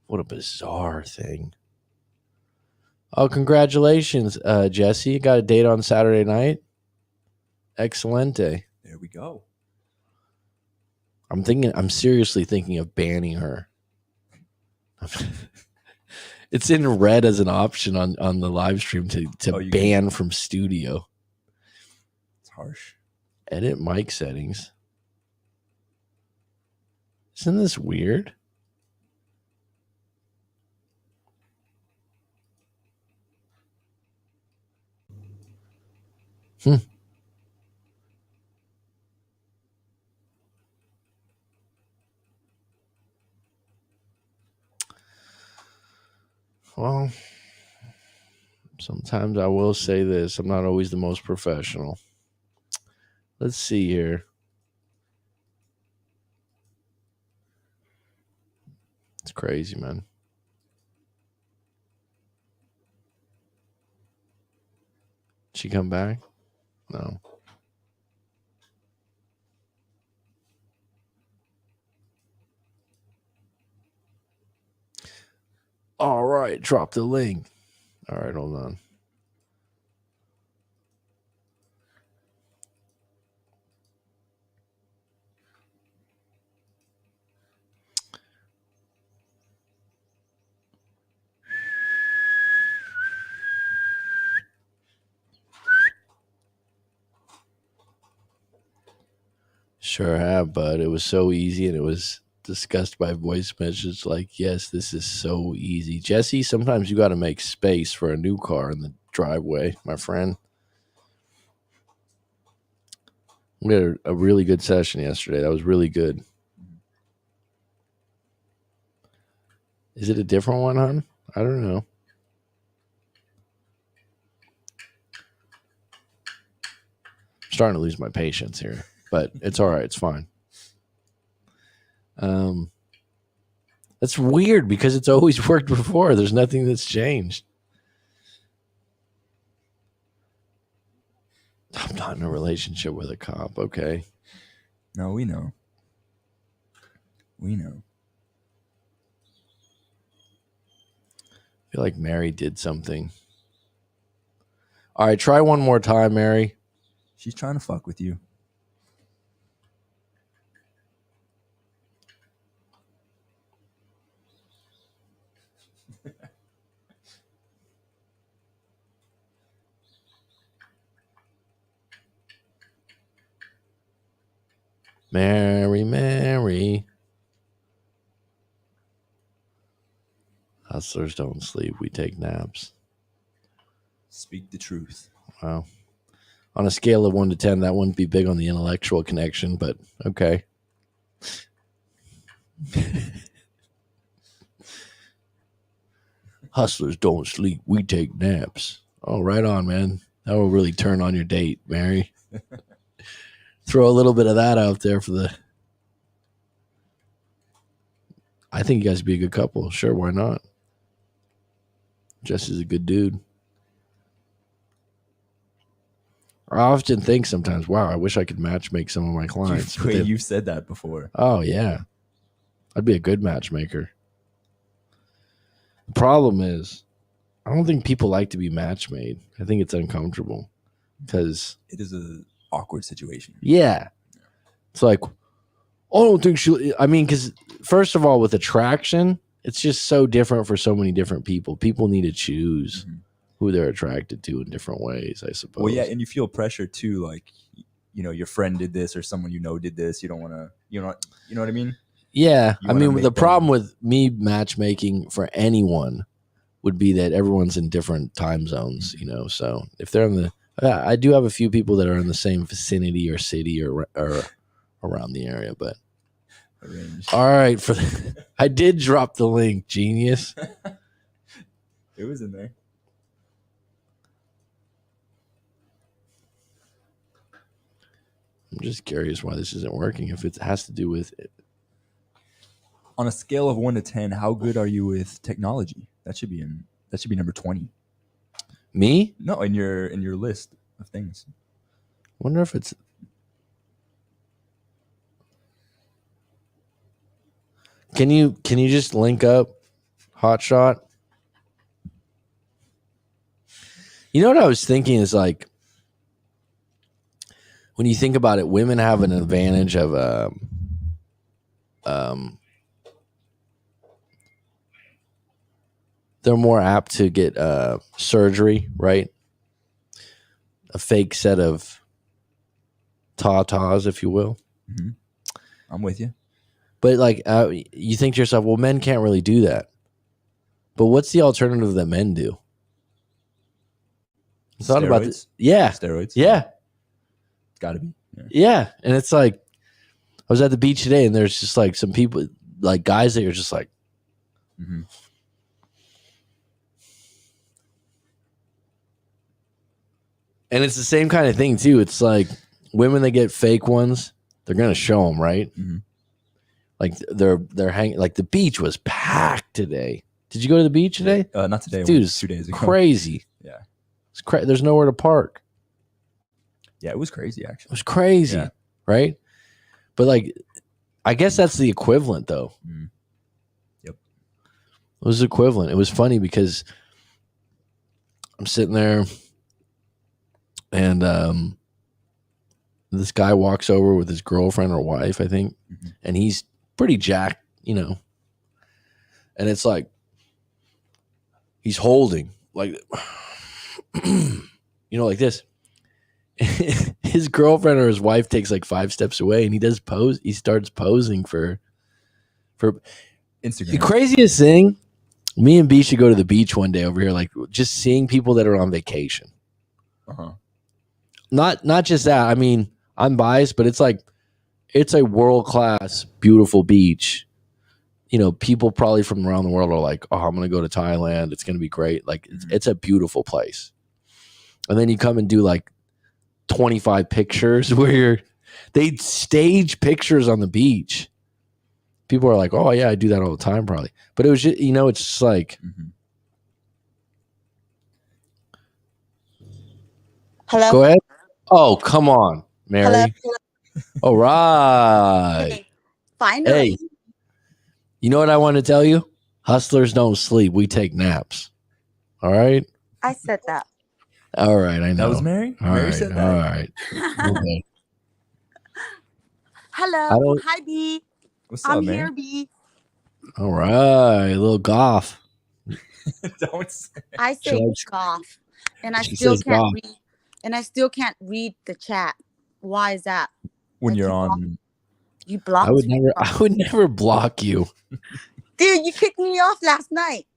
What a bizarre thing. Oh, congratulations, Jesse! You got a date on Saturday night. Excelente. There we go. I'm seriously thinking of banning her. It's in red as an option on the live stream to ban from studio. It's harsh. Edit mic settings. Isn't this weird? Well, sometimes I will say this. I'm not always the most professional. Let's see here. It's crazy, man. She come back? No. All right, drop the link. All right, hold on. Sure have, bud. It was so easy, and it was discussed by voice message. Like, yes, this is so easy. Jesse, sometimes you got to make space for a new car in the driveway, my friend. We had a really good session yesterday. That was really good. Is it a different one, hon? I don't know. I'm starting to lose my patience here, but it's all right. It's fine. That's weird because it's always worked before. There's nothing that's changed. I'm not in a relationship with a cop. Okay. No, we know. We know. I feel like Mary did something. All right, try one more time, Mary. She's trying to fuck with you. Mary, Mary. Hustlers don't sleep. We take naps. Speak the truth. Wow. On a scale of 1 to 10, that wouldn't be big on the intellectual connection, but okay. Hustlers don't sleep. We take naps. Oh, right on, man. That will really turn on your date, Mary. Throw a little bit of that out there for the... I think you guys would be a good couple. Sure, why not? Jesse's a good dude. I often think sometimes, wow, I wish I could matchmake some of my clients. You've said that before. Oh, yeah. I'd be a good matchmaker. The problem is, I don't think people like to be matchmade. I think it's uncomfortable because it is an awkward situation. Yeah. It's like, I don't think she, I mean, because first of all, with attraction, it's just so different for so many different people. People need to choose who they're attracted to in different ways, I suppose. Well, yeah, and you feel pressure too, like, you know, your friend did this or someone you know did this. You don't want to, you know what I mean? Yeah. I mean, the problem with me matchmaking for anyone would be that everyone's in different time zones, you know. So if they're in the, I do have a few people that are in the same vicinity or city or around the area, but all right. I did drop the link, genius. It was in there. I'm just curious why this isn't working. If it has to do with it. On a scale of 1 to 10, how good are you with technology? That should be number 20. Me? No, in your list of things. Wonder if it's. Can you just link up Hot Shot? You know what I was thinking is like, when you think about it, women have an advantage of they're more apt to get surgery, right? A fake set of tatas, if you will. Mm-hmm. I'm with you. But like, you think to yourself, well, men can't really do that. But what's the alternative that men do? I thought about this. Yeah. Steroids. Yeah. It's got to be. Yeah. And it's like, I was at the beach today and there's just like some people, like guys that are just like, mm-hmm. And it's the same kind of thing too. It's like women that get fake ones, they're gonna show them, right? Mm-hmm. Like they're hanging. Like the beach was packed today. Did you go to the beach today? Not today, dude. It's 2 days ago. Crazy. Yeah, it's there's nowhere to park. Yeah, it was crazy. Actually, it was crazy, yeah. Right? But like, I guess that's the equivalent, though. Mm. Yep, it was equivalent. It was funny because I'm sitting there. And this guy walks over with his girlfriend or wife, I think, mm-hmm. and he's pretty jacked, you know. And it's like he's holding, like, you know, like this. His girlfriend or his wife takes like 5 steps away, and he does pose. He starts posing for Instagram. The craziest thing, me and B should go to the beach one day over here, like just seeing people that are on vacation. Uh-huh. Not just that. I mean, I'm biased, but it's like it's a world-class, beautiful beach. You know, people probably from around the world are like, "Oh, I'm going to go to Thailand. It's going to be great." Like, it's a beautiful place. And then you come and do like 25 pictures where they stage pictures on the beach. People are like, "Oh yeah, I do that all the time, probably." But it was just, you know, it's just like. Mm-hmm. Hello. Go ahead. Oh, come on, Mary. Hello. All right. Okay. Finally. Hey, you know what I want to tell you? Hustlers don't sleep. We take naps. All right. I said that. All right. I know. That was Mary. All Mary right. said that. All right. Okay. Hello. Hi, B. What's up, I'm Mary? here, B. All right. A little golf. Don't say. I say golf, and I She still says can't golf. read. And I still can't read the chat. Why is that? When Like, you're you on, You blocked I would me. never block you. Dude, you kicked me off last night.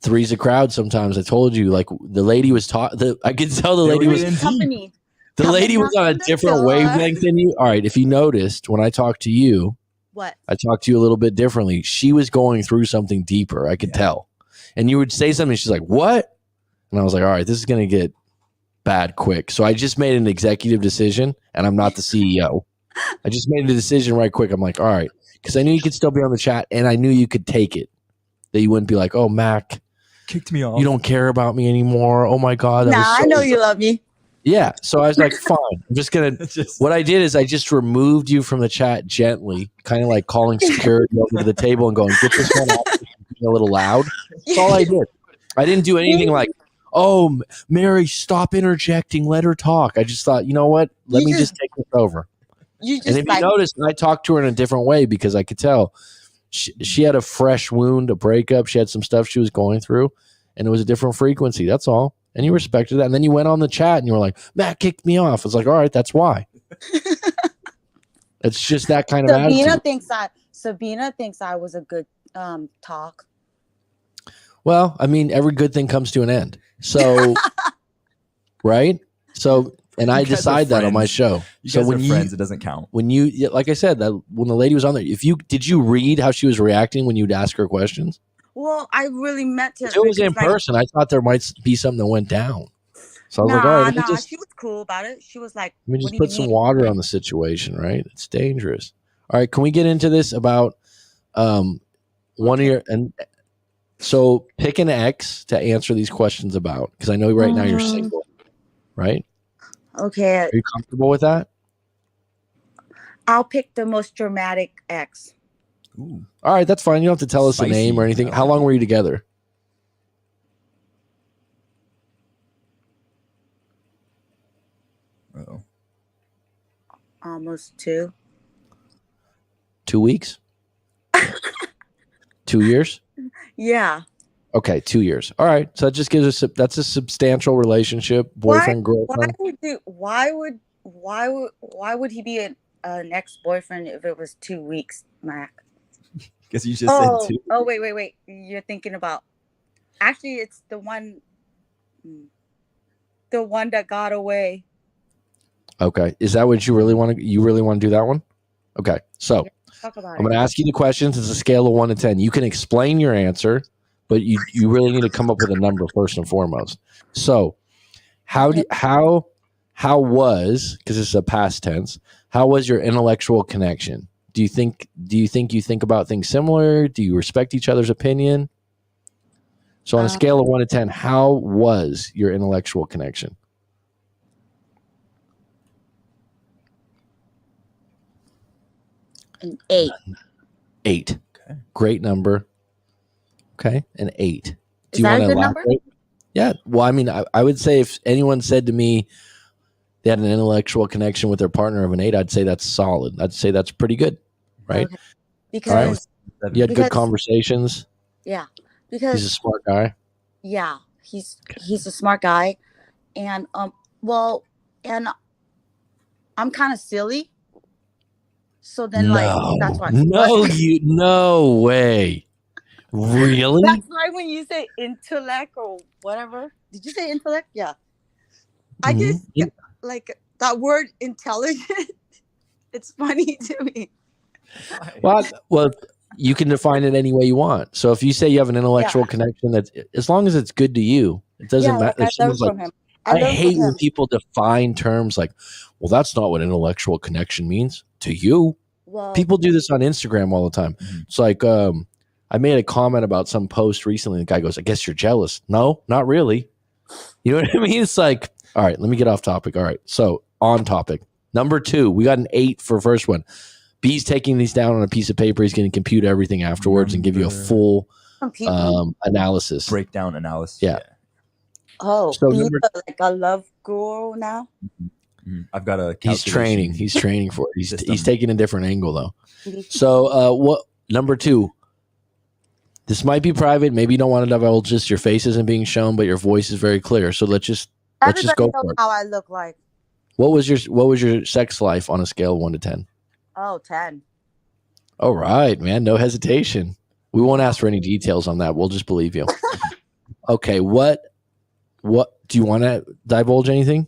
Three's a crowd sometimes. I told you, like the lady was I could tell the They lady were was in Company. the lady was on a Coming up different the door. wavelength than you. All right, if you noticed when I talked to you, What? I talked to you a little bit differently. She was going through something deeper. I could tell. And you would say something. She's like, "What?" And I was like, "All right, this is going to get bad quick." So I just made an executive decision, and I'm not the CEO. I just made a decision right quick. I'm like, all right, because I knew you could still be on the chat, and I knew you could take it. That you wouldn't be like, "Oh, Mac, kicked me off. you don't care about me anymore." Oh my God. I know you love me. Yeah. So I was like, fine. I'm just going to. What I did is I just removed you from the chat gently, kind of like calling security over to the table and going, "Get this one off." A little loud. That's all I did. I didn't do anything like, "Oh, Mary, stop interjecting. Let her talk." I just thought, you know what? Let me just take this over. And if you noticed, I talked to her in a different way because I could tell she had a fresh wound, a breakup. She had some stuff she was going through, and it was a different frequency. That's all. And you respected that. And then you went on the chat and you were like, "Matt kicked me off." I was like, all right, that's why. It's just that kind of attitude. Sabina thinks I was a good talk. Well, I mean, every good thing comes to an end. So, right? So, and I decide that on my show. So when friends, it doesn't count. When you, like I said, that when the lady was on there, did you read how she was reacting when you'd ask her questions? Well, I really meant to. If it was in person, I thought there might be something that went down. So I was like, all right, she was cool about it. She was like, let me just put some water on the situation, right? It's dangerous. All right, can we get into this about one of your and so pick an ex to answer these questions about, because I know right now you're single, right? Okay, Are you comfortable with that? I'll pick the most dramatic ex. Ooh. All right, that's fine. You don't have to tell us a name or Spicy. anything. I How like long it. were you together? Uh-oh. Almost 2. 2 weeks? 2 years? Yeah. Okay, 2 years. All right. So that just gives us that's a substantial relationship, boyfriend, girlfriend. Why would he be an ex-boyfriend if it was 2 weeks, Mac? Guess you just said 2. Oh, wait. You're thinking about. Actually, it's the one that got away. Okay. Is that what you really want to do that one? Okay. So Talk about I'm going to ask you the questions. It's a scale of 1 to 10. You can explain your answer, but you really need to come up with a number first and foremost. So how was, because this is a past tense, how was your intellectual connection? Do you think you think about things similar? Do you respect each other's opinion? So on a scale of 1 to 10, how was your intellectual connection? An 8. 8. Okay. Great number. Okay, an 8. Is that a good number? Yeah. Well, I mean, I would say if anyone said to me they had an intellectual connection with their partner of an 8, I'd say that's solid. I'd say that's pretty good, right? Okay. Because You had good conversations. Yeah, He's because a smart guy. yeah, he's a smart guy, and and I'm kind of silly, so then that's why. No way. Really? That's why when you say intellect or whatever, did you say intellect? Yeah. I just like that word intelligent. It's funny to me. Well, you can define it any way you want. So if you say you have an intellectual connection, that's as long as it's good to you, it doesn't matter. Like I learned from him. I hate when people define terms like, well, that's not what intellectual connection means to you. Well, people do this on Instagram all the time. It's like, I made a comment about some post recently. The guy goes, I guess you're jealous. No, not really. You know what I mean? It's like, all right, let me get off topic. All right. So on topic. Number 2, we got an 8 for first one. B's taking these down on a piece of paper. He's going to compute everything afterwards and give you a full analysis. Breakdown analysis. Yeah. Oh, so B's like a love guru now? I've got a He's training for it. He's taking a different angle though. So what number 2? This might be private. Maybe you don't want to divulge this. Your face isn't being shown, but your voice is very clear. So let's just go for it. How I look like. What was your sex life on a scale of 1 to 10? Oh, 10. All right, man. No hesitation. We won't ask for any details on that. We'll just believe you. Okay. What do you want to divulge anything?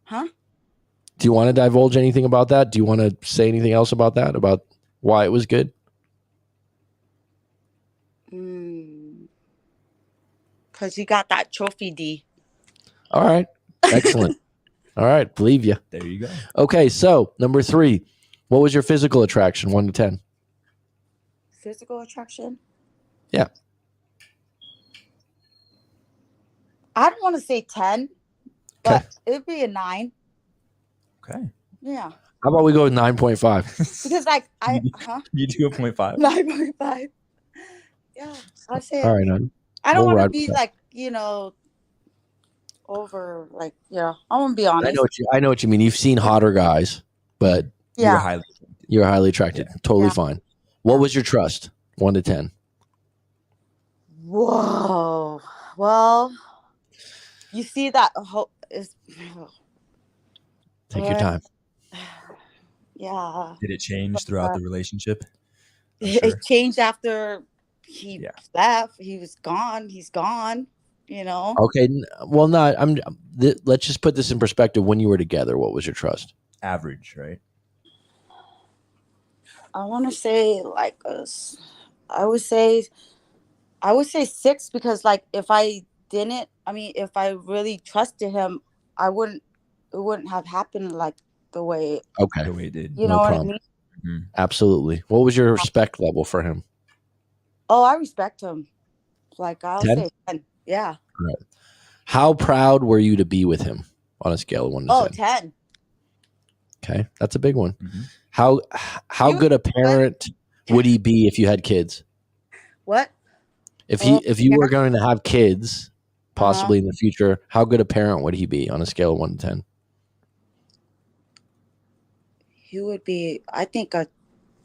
Huh? Do you want to divulge anything about that? Do you want to say anything else about that? About why it was good? Because you got that trophy D. All right. Excellent. All right. Believe you. There you go. Okay. So number 3, what was your physical attraction? 1 to 10. Physical attraction? Yeah. I don't want to say 10, but it'd be a 9. Okay. Yeah. How about we go with 9.5? Because You do a 0.5. 9.5. Yeah. I say. All right. I don't want to be like, over like, I want to be honest. I know what you mean. You've seen hotter guys, but you're highly attracted. Yeah. Totally fine. What was your trust? 1 to 10. Whoa. Well, you see that Take your time. Yeah. Did it change throughout the relationship? It changed after he left. He was gone. He's gone. Okay. Well, let's just put this in perspective. When you were together, what was your trust? Average, right? I want to say I would say 6 because if I really trusted him, it wouldn't have happened like the way the way it did. You know what I mean? Mm-hmm. Absolutely. What was your respect level for him? Oh, I respect him. Like I'll 10? say 10. Yeah. Right. How proud were you to be with him on a scale of 1 to Oh, 10? 10. Okay, that's a big one. Mhm. How You- good a parent would he be if you had kids? What? If Oh, you were going to have kids, Uh-huh. possibly in the future, how good a parent would he be on a scale of 1 to 10? He would be, I think, a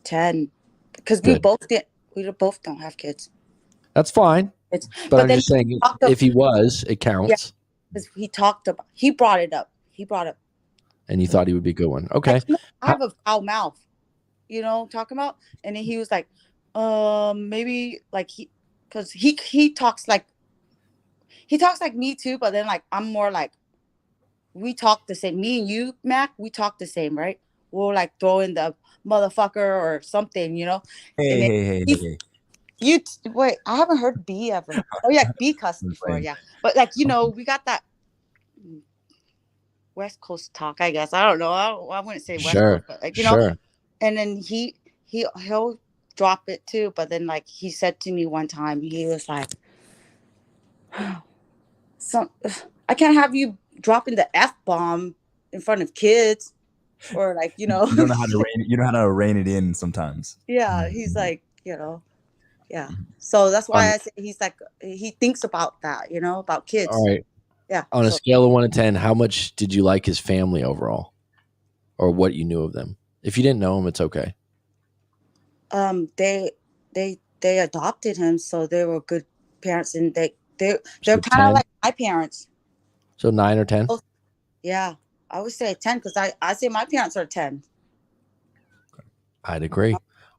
10 because Good. we both don't have kids. That's fine. It's But I'm then just saying, talked if he was, it counts. because he brought it up. He brought up. And you thought he would be a good one. Okay. Like, I have a foul mouth, talking about. And then he was like, maybe like because he talks like me too, but then like I'm more like we talk the same. Me and you, Mac, we talk the same, right? We'll like throw in the motherfucker or something, And then Hey. wait, I haven't heard B ever. Oh yeah, B cuss before, yeah. But like we got that West Coast talk, I guess. I don't know. I wouldn't say West Sure. Coast, but like Sure. And then he'll drop it too. But then like he said to me one time, he was like, I can't have you dropping the F-bomb in front of kids, or like You don't know how to rein. You don't know how to rein it in sometimes. Yeah, he's like, yeah. So that's why I say he's like he thinks about that, about kids. All right. Yeah. On a scale of 1 to 10, how much did you like his family overall, or what you knew of them? If you didn't know him, it's okay. They adopted him, so they were good parents, and they're So kind 10? of like my parents. So 9 or 10? Yeah, I would say 10 because I say my parents are 10. I'd agree.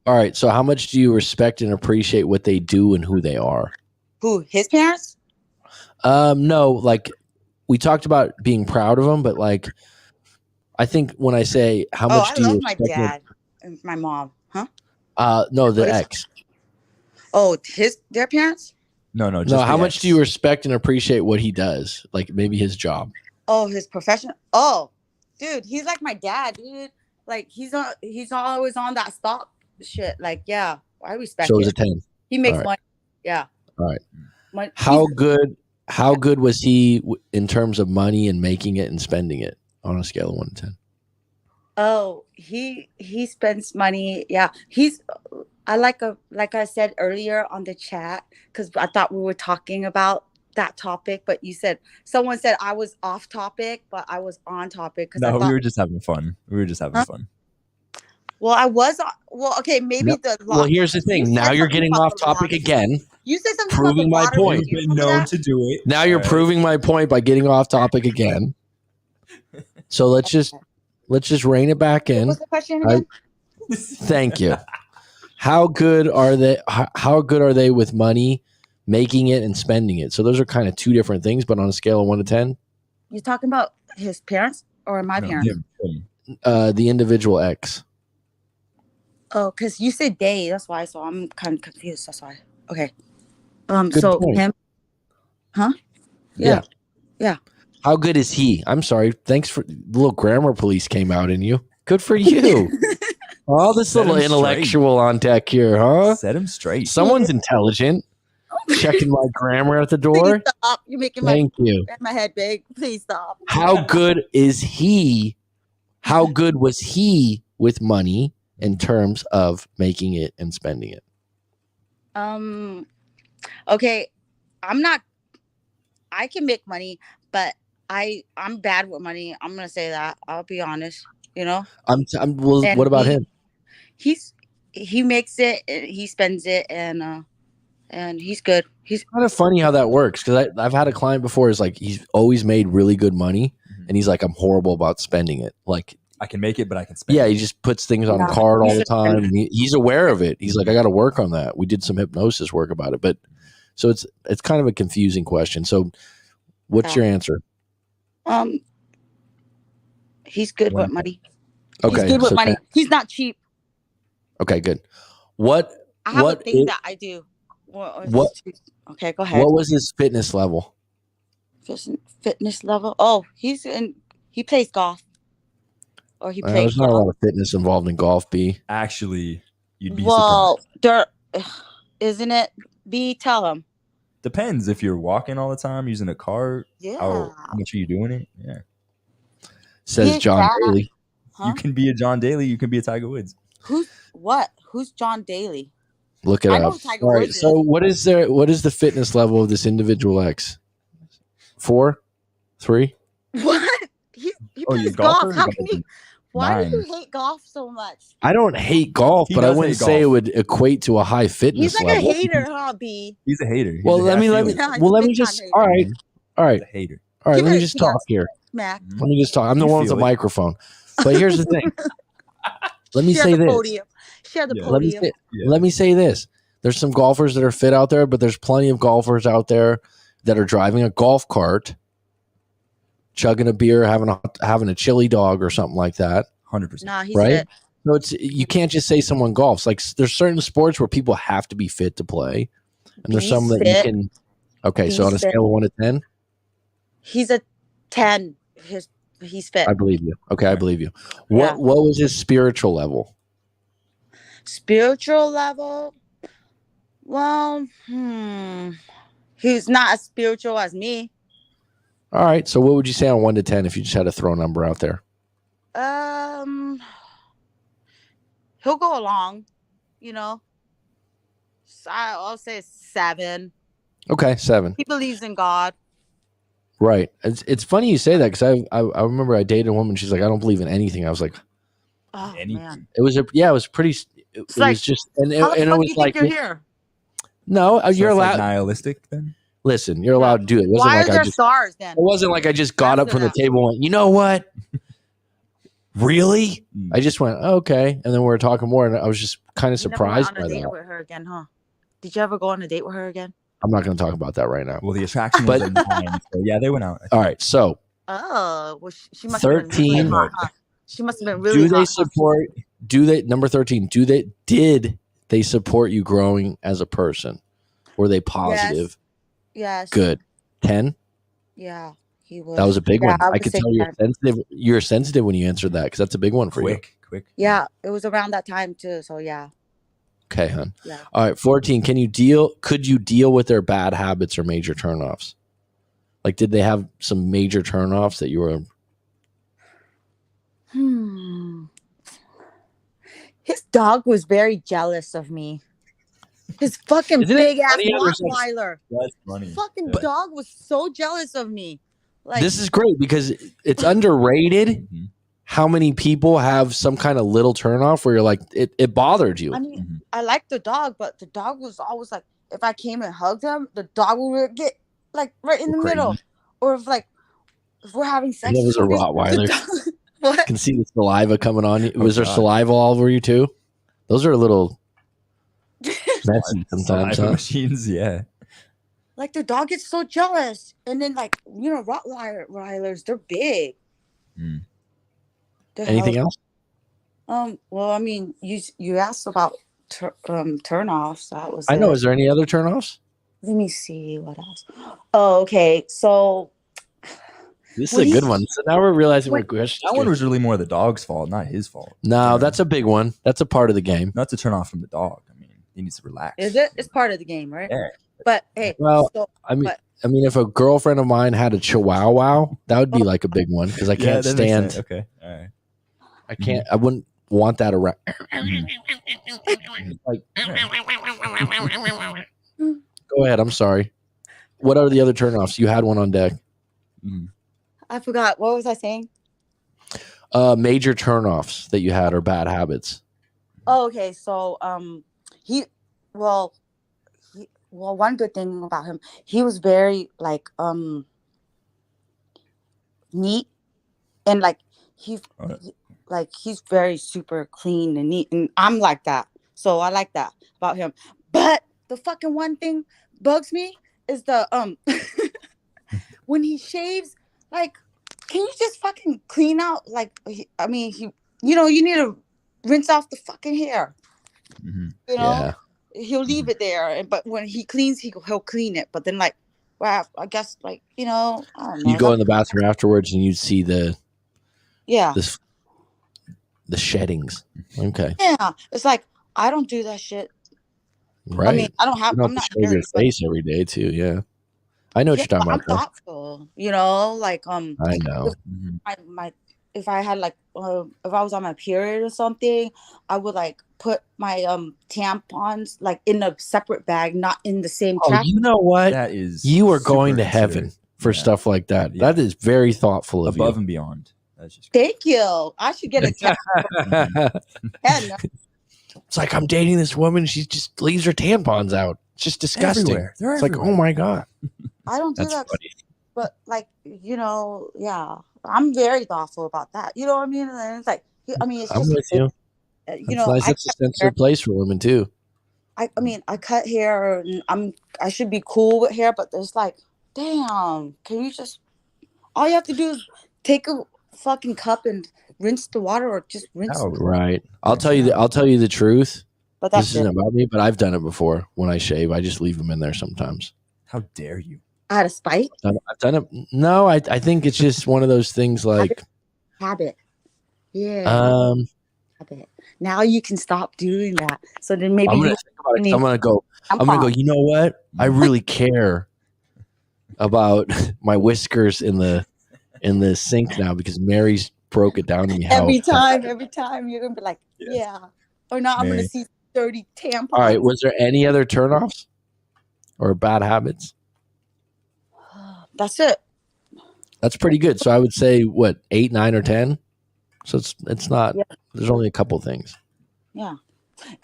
All right. So how much do you respect and appreciate what they do and who they are? Who, his parents? No, like we talked about being proud of them, but like I think when I say how much do you love my respect dad and my mom, huh? No, the ex. Oh, their parents? No, No, just how the much ex. do you respect and appreciate what he does? Like maybe his job. Oh, his profession. Oh, dude, he's like my dad, dude. Like he's always on that stock shit. Like, yeah, I respect So it it. was a 10. He makes All right. money. Yeah. All right. How good was he in terms of money and making it and spending it on a scale of 1 to 10? Oh, he spends money. Yeah, like I said earlier on the chat, because I thought we were talking about that topic, but someone said I was off topic, but I was on topic because we were just having fun. Fun. Well, I was. Well, okay, maybe Well, here's the thing. Now you're getting off topic again. You said something proving about the my water. point. You've been known to do it. Now you're proving my point by getting off topic again. So let's just rein it back in. What's the question again? Thank you. How good are they? How good are they with money, making it and spending it? So those are kind of two different things, but on a scale of 1 to 10, You talking about his parents or my parents? Him. the individual ex. Oh, because you said they. That's why. So I'm kind of confused. That's why. Okay. Good So point. him. Huh? Yeah. Yeah. How good is he? I'm sorry. Thanks for the little grammar police came out in you. Good for you. All this little intellectual on deck here, huh? Set him straight. Someone's intelligent. Checking my grammar at the door. Please stop. You're making Thank you. my head big. Please stop. How good is he? How good was he with money in terms of making it and spending it? Okay. I can make money, but I'm bad with money. I'm gonna say that. I'll be honest. Well, And what about him? He makes it, he spends it, and he's good. He's kind of funny how that works, because I've had a client before is like he's always made really good money, and he's like, I'm horrible about spending it. Like I can make it, but I can spend it. Yeah, he just puts things on a card all the time. And he's aware of it. He's like, I got to work on that. We did some hypnosis work about it, but so it's kind of a confusing question. So, what's your answer? He's good with money. Okay, he's good with money. He's not cheap. Okay, good. What I have a thing that I do. What? Okay, go ahead. What was his fitness level? Fitness level? Oh, he plays golf. Or he plays. There's not a lot of fitness involved in golf, B. Actually, you'd be surprised. isn't it? B, tell him. Depends if you're walking all the time, using a car. Yeah. How much are you doing it? Yeah. Says Big John fat. Daly. Huh? You can be a John Daly. You can be a Tiger Woods. Who's what? Who's John Daly? Look it I up. know who Tiger All right. Woods So is. what is the fitness level of this individual X? 4? 3? What? He Oh, you plays golfer? golf. How You can gotta he? be Why do 9. you hate golf so much? I don't hate golf, He but I does wouldn't hate say it golf. would equate to a high fitness He's like level. a hater, huh, B? He's a hater. He's Well, a let me half-feeler. Yeah, he's well a let me big time just hater. all right. All He's right. a hater. All right, Give let it me a just chance. talk here. Mac. Let me just talk. I'm the You one with the feel it. microphone. But here's the thing. Let me Share say the this. podium. Share the Yeah. podium. Let me say this. There's some golfers that are fit out there, but there's plenty of golfers out there that are driving a golf cart, chugging a beer, having a chili dog or something like that. 100%. Nah, he's Right? fit. So you can't just say someone golfs. Like there's certain sports where people have to be fit to play, and there's some that you Beast can. Okay, so Beast on a fit. scale of 1 to 10, He's a 10. He's fit. I believe you. Okay, I believe you. Yeah. What was his spiritual level? Spiritual level. Well, he's not as spiritual as me. All right, so what would you say on 1 to 10 if you just had to throw a number out there? He'll go along, you know. So I'll say 7. Okay, 7. He believes in God. Right. It's funny you say that because I remember I dated a woman. She's like, I don't believe in anything. I was like, Oh Anything. man, it was pretty. It like, was just and how the it fuck was do you like think you're here? no, So you're it's allowed. like nihilistic then? Listen, you're allowed to do it. It wasn't Why like are I there just. stars then? It wasn't like I just got up Answer from the that. table and went, you know what? Really? Mm. I just went, okay. And then we were talking more, and I was just kind of You never surprised went on by a date that. with her again, huh? Did you ever go on a date with her again? I'm not going to talk about that right now. Well, the attraction was a 9. So yeah, they went out. All right. So, Oh, well, she must have been 13. really hot, huh? She must have been really do they hot. huh? support, number 13, did they support you growing as a person? Were they positive? Yes. Good. 10? Yeah, he was. That was a big one. I would could say tell you're 10. sensitive. You're sensitive when you answered that because that's a big one for you. Quick. Yeah, it was around that time too. So yeah. Okay, hun. Yeah. All right, 14. Could you deal with their bad habits or major turnoffs? Like, did they have some major turnoffs that you were? His dog was very jealous of me. His fucking Isn't it big ass funny how there's like- Rottweiler. That's funny. Fucking Yeah. dog was so jealous of me. Like This is great because it's underrated Mhm. how many people have some kind of little turnoff where you're like, it bothered you. I mean, Mhm. I liked the dog, but the dog was always like, if I came and hugged him, the dog would get like right in the Crazy. middle. Or if we're having sex, That was a the Rottweiler. dog- what? I can see the saliva coming on you. Oh, Was there God. saliva all over you too? Those are a little messy sometimes, Saliva huh? machines, yeah. Like the dog gets so jealous, and then like Rottweilers, they're big. Mm. The Anything hell- else? Well, I mean, you asked about turnoffs. That was I know. it. Is there any other turnoffs? Let me see what else. Oh, okay. So This is When a good he- one. So now we're realizing when- what questions. That one was really more the dog's fault, not his fault. No, Yeah. that's a big one. That's a part of the game. Not to turn off from the dog. I mean, he needs to relax. is it? It's part of the game, right? Yeah. But hey, Well, so, I mean, but- if a girlfriend of mine had a Chihuahua, that would be like a big one because I Yeah, can't that makes sense. stand. Okay. All right. I can't. I wouldn't want that around. Like, go ahead. I'm sorry. What are the other turnoffs? You had one on deck. Mhm. I forgot. What was I saying? Major turnoffs that you had or bad habits. Oh, okay. So one good thing about him, he was very like neat, and like Alright. he's very super clean and neat, and I'm like that. So I like that about him. But the fucking one thing bugs me is the when he shaves, like, can you just fucking clean out? Like, you need to rinse off the fucking hair. Mhm. You know, Yeah. he'll leave it there, but when he cleans, he'll clean it. But then, like, well, I guess, like, I don't know. You go in the bathroom afterwards and you see the sheddings. Okay. Yeah, it's like I don't do that shit. Right. I mean, I don't You have. don't I'm have to not show your married, but face every day too. Yeah. I know what yeah, you're but talking I'm about though. thoughtful. You know, like I if know. my if I had like if I was on my period or something, I would like put my tampons like in a separate bag, not in the same Oh, trash. you know what? That is You are super going to considerate. heaven for Yeah. stuff like that. Yeah. That is very thoughtful of Above you. and beyond. That's just Thank you. I should get a 10. It's like I'm dating this woman. She just leaves her tampons out. It's just disgusting. everywhere. They're It's everywhere. like, oh my god, I don't do that's that, funny. but like yeah, I'm very thoughtful about that. You know what I mean? And it's like, I mean, it's I'm just with you. you That's know, nice. That's a sensitive place for women too. I mean, I cut hair and I should be cool with hair, but there's like, damn, can you just all you have to do is take a fucking cup and rinse the water or just rinse. Oh, Right. I'll tell you the truth. But This that's isn't it. about me, but I've done it before. When I shave, I just leave them in there sometimes. how dare you? Out of spite, I've done it. No, I think it's just one of those things like, habit. Yeah, habit. Now you can stop doing that. So then maybe I'm gonna you think about it. need I'm gonna go. tampons. You know what? I really care about my whiskers in the sink now because Mary's broke it down to me. How every time you're gonna be like, Yes. yeah, or not. I'm gonna Mary. see dirty tampons. All right. Was there any other turnoffs or bad habits? That's it. That's pretty good. So I would say what 8, 9, or 10. So it's not. Yeah. There's only a couple things. Yeah.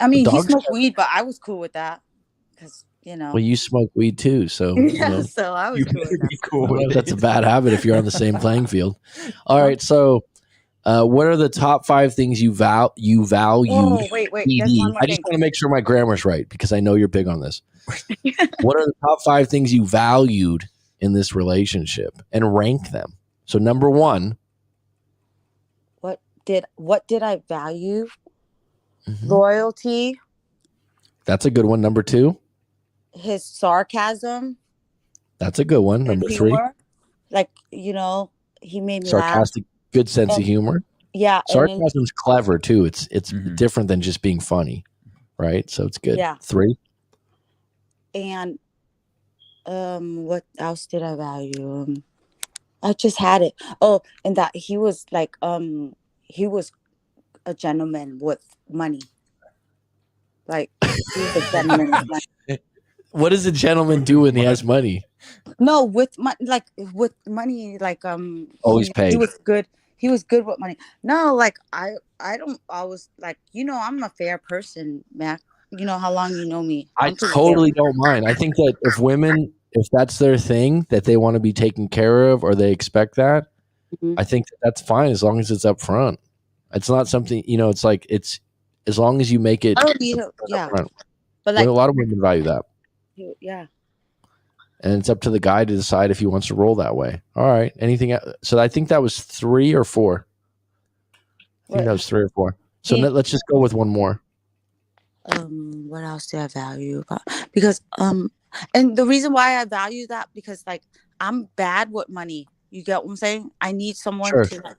I mean, he dogs smoked weed, but I was cool with that because Well, you smoke weed too, so yeah. So I was You cool with better that. be I cool don't know with if that's a it. bad habit if you're on the same playing field. All right. So, what are the top 5 things you valued? Oh, wait. There's ED? one more I just thing. want to make sure my grammar's right because I know you're big on this. What are the top 5 things you valued in this relationship and rank them? So number 1, What did I value? mhm, Loyalty, that's a good one. Number 2, his sarcasm that's a good one. and Number 3, humor. Like, he made me laugh. sarcastic, good sense of And humor. yeah, and then, Sarcasm's clever too. It's Mhm. different than just being funny, right? So it's good. Yeah. 3, and what else did I value? I just had it. Oh, and that he was like he was a gentleman with money. Like he was a gentleman with money. what does a gentleman do when he has money? No, with money, like Always he pay. was good. He was good with money. No, like I don't always like I'm a fair person, Mac. You know how long you know me. I I'm pretty totally fair. don't mind. I think that if that's their thing that they want to be taken care of or they expect that, Mhm. I think that's fine as long as it's up front. It's not something, it's like it's as long as you make it I don't need up yeah, front. but Well, like a lot of women value that. yeah. And it's up to the guy to decide if he wants to roll that way. All right. Anything else? So I think that was 3 or 4. I think that was 3 or 4. So Yeah. let's just go with one more. What else do I value about? Because and the reason why I value that because like I'm bad with money. You get what I'm saying? I need someone Sure. to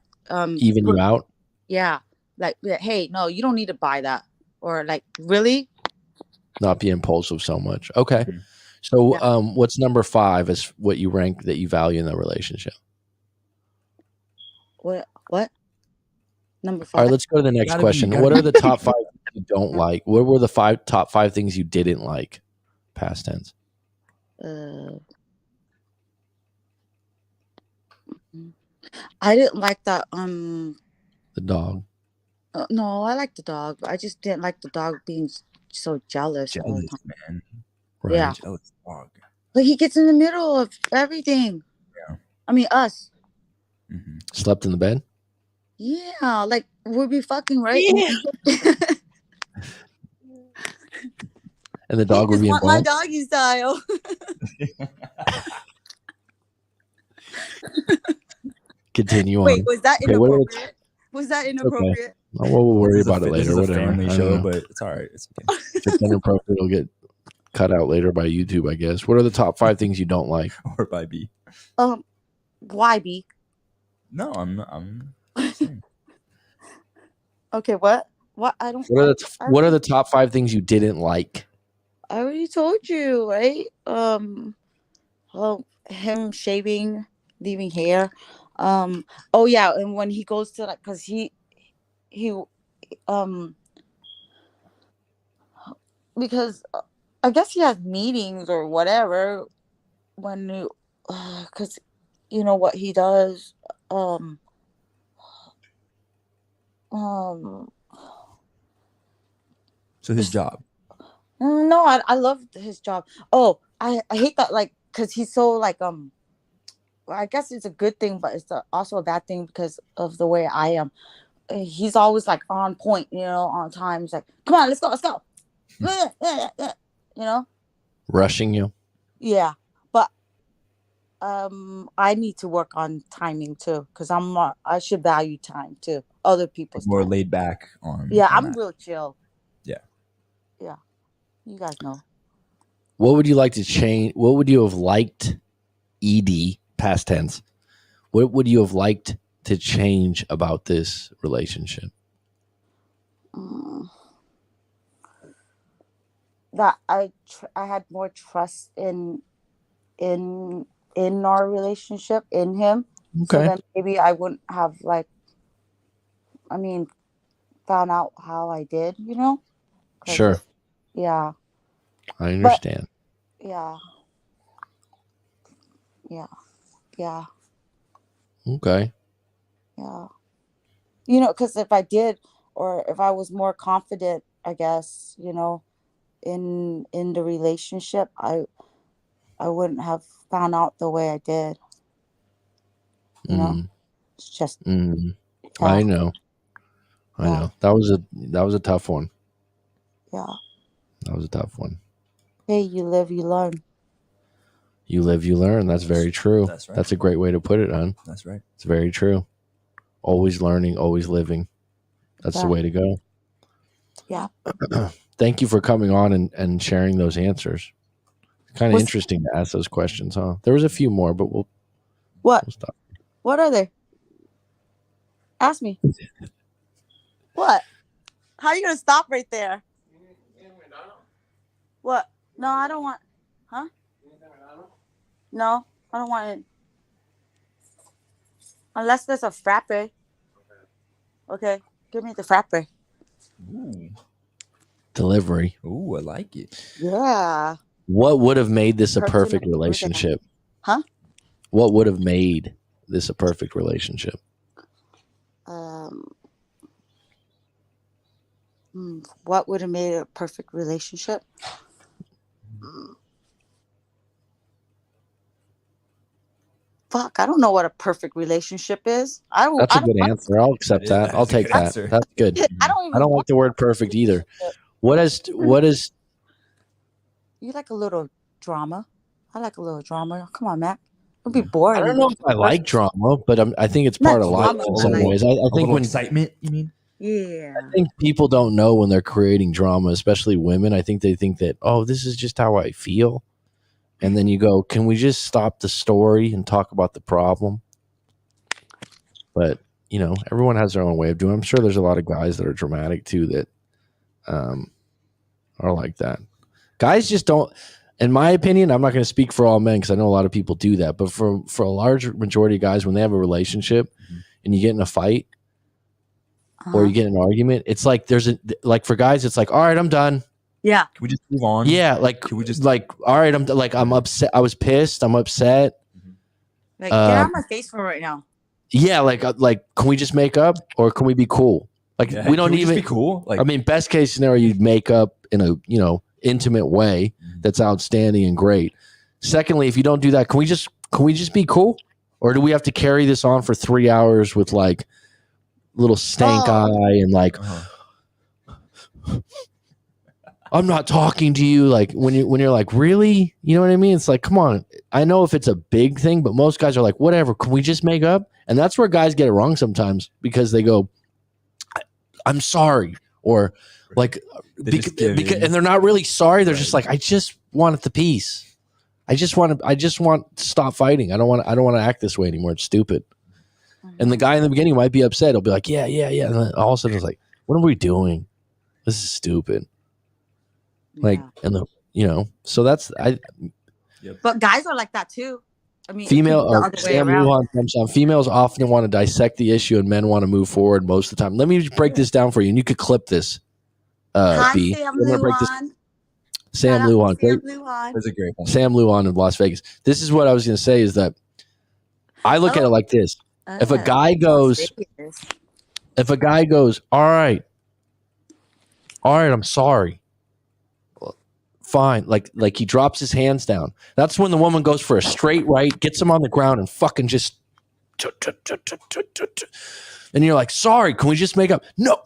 Even you out. yeah, like hey, no, you don't need to buy that, or like really. Not be impulsive so much. Okay. Mhm. So Yeah. what's number 5 is what you rank that you value in the relationship? What? Number All right, 5. let's go to the next question. What are the top 5 things you don't like? What were the top 5 things you didn't like? Past tense. I didn't like that. The dog. No, I like the dog. I just didn't like the dog being so jealous all the Jealous, time. man. Right. Yeah. Jealous dog. Like he gets in the middle of everything. Yeah. I mean, us. Mm-hmm. Slept in the bed? Yeah, like we'll be fucking right. Yeah. And the dog would be want my involved? doggy style. Continue on. Wait, was that Okay, what are the- inappropriate? Was that inappropriate? Oh, we'll worry This is about it later. This is a Whatever. family I don't show, know. but it's all right. It's okay. If it's inappropriate, it'll get cut out later by YouTube, I guess. What are the top 5 things you don't like? Or by B. Why be? No, I'm saying. Okay, what? What? I don't. What are the top 5 things you didn't like? I already told you, right? Well, him shaving, leaving hair. Oh yeah, and when he goes to like, cause he um because I guess he has meetings or whatever when you, cause you know what he does. Um, um, So his job. no, I love his job. Oh, I hate that, like, cause he's so like I guess it's a good thing, but it's also a bad thing because of the way I am. He's always like on point, you know, on time. He's like, come on, let's go. You know? Rushing you. Yeah. But I need to work on timing too, because I should value time too. Other people's More time. laid back on. Yeah, on I'm that. real chill. Yeah. Yeah. You guys know. What would you like to change? What would you have liked, ED, past tense? What would you have liked to change about this relationship? Mm, that I had more trust in in our relationship, in him. So Okay. then maybe I wouldn't have like, I mean, found out how I did, you know? Because Sure. yeah. I But understand. yeah, yeah, yeah, Okay. yeah. You know, because if I did, or if I was more confident, I guess, you know, in the relationship, I wouldn't have found out the way I did. You know, Mm, it's just I yeah, know. I yeah, know. That was a tough one. yeah. That was a tough one. Hey, you live, you learn. You live, you learn. That's very true. That's right. That's a great way to put it, hon. That's right. It's very true. Always learning, always living. That's the way to go. Yeah. Thank you for coming on and sharing those answers. Kind of What's interesting to ask those questions, huh? There was a few more, but we'll what? stop. What are they? Ask me. What? How are you gonna stop right there? What? No, I don't want. Huh? No, I don't want it. Unless there's a frappe. Okay, give me the frappe. Ooh. Delivery. Ooh, I like it. Yeah. What would have made this a Person perfect of the order. relationship? Huh? What would have made this a perfect relationship? What would have made it a perfect relationship? Fuck, I don't know what a perfect relationship is. That's I a don't good want. answer. I'll accept that. I'll That's a take good that. answer. That's good. I don't I even don't like want the word a perfect either. relationship. What is You like a little drama? I like a little drama. Come on, Mac. It'll be I boring. don't know if I like drama, but I think it's Not part of life drama, in but some like, ways. I A think little when excitement, you mean? yeah. I think people don't know when they're creating drama, especially women. I think they think that, oh, this is just how I feel. And then you go, can we just stop the story and talk about the problem? But, everyone has their own way of doing it. I'm sure there's a lot of guys that are dramatic too that are like that. Guys just don't, in my opinion, I'm not going to speak for all men because I know a lot of people do that. But for a large majority of guys, when they have a relationship and you get in a fight, or you get in an argument, it's like like for guys, it's like, all right, I'm done. Yeah. Can we just move on? Yeah, like Can we just like, all right, I'm upset. I was pissed. I'm upset. Like, get out of my face for right now. Yeah, like can we just make up or can we be cool? Like Yeah, we don't can we even just be cool. Like, I mean, best case scenario, you'd make up in a intimate way that's outstanding and great. Secondly, if you don't do that, can we just be cool, or do we have to carry this on for 3 hours with like little stank eye and like I'm not talking to you, like when you're like, really, you know what I mean? It's like, come on. I know if it's a big thing, but most guys are like, whatever, can we just make up? And that's where guys get it wrong sometimes because they go, I'm sorry, or like because and they're not really sorry, they're just like, I just wanted the peace. I just want to stop fighting. I don't want to act this way anymore. It's stupid. And the guy in the beginning might be upset. He'll be like, yeah. And then all of a sudden it's like, what are we doing? This is stupid. Like, and So that's But guys are like that too. I mean, female. the other way Sam around. Lujan comes on. Females often want to dissect the issue, and men want to move forward most of the time. Let me just break this down for you, and you could clip this. Hi, B. Sam I'm gonna break this. Lujan. Sam Shout out Lujan, to Sam great. Lujan. That's a great one. Sam Lujan in Las Vegas. This is what I was going to say is that I look at it like this. If a guy goes, all right, I'm sorry. Fine. Like he drops his hands down. That's when the woman goes for a straight right, gets him on the ground and fucking just, and you're like, sorry, can we just make up? No,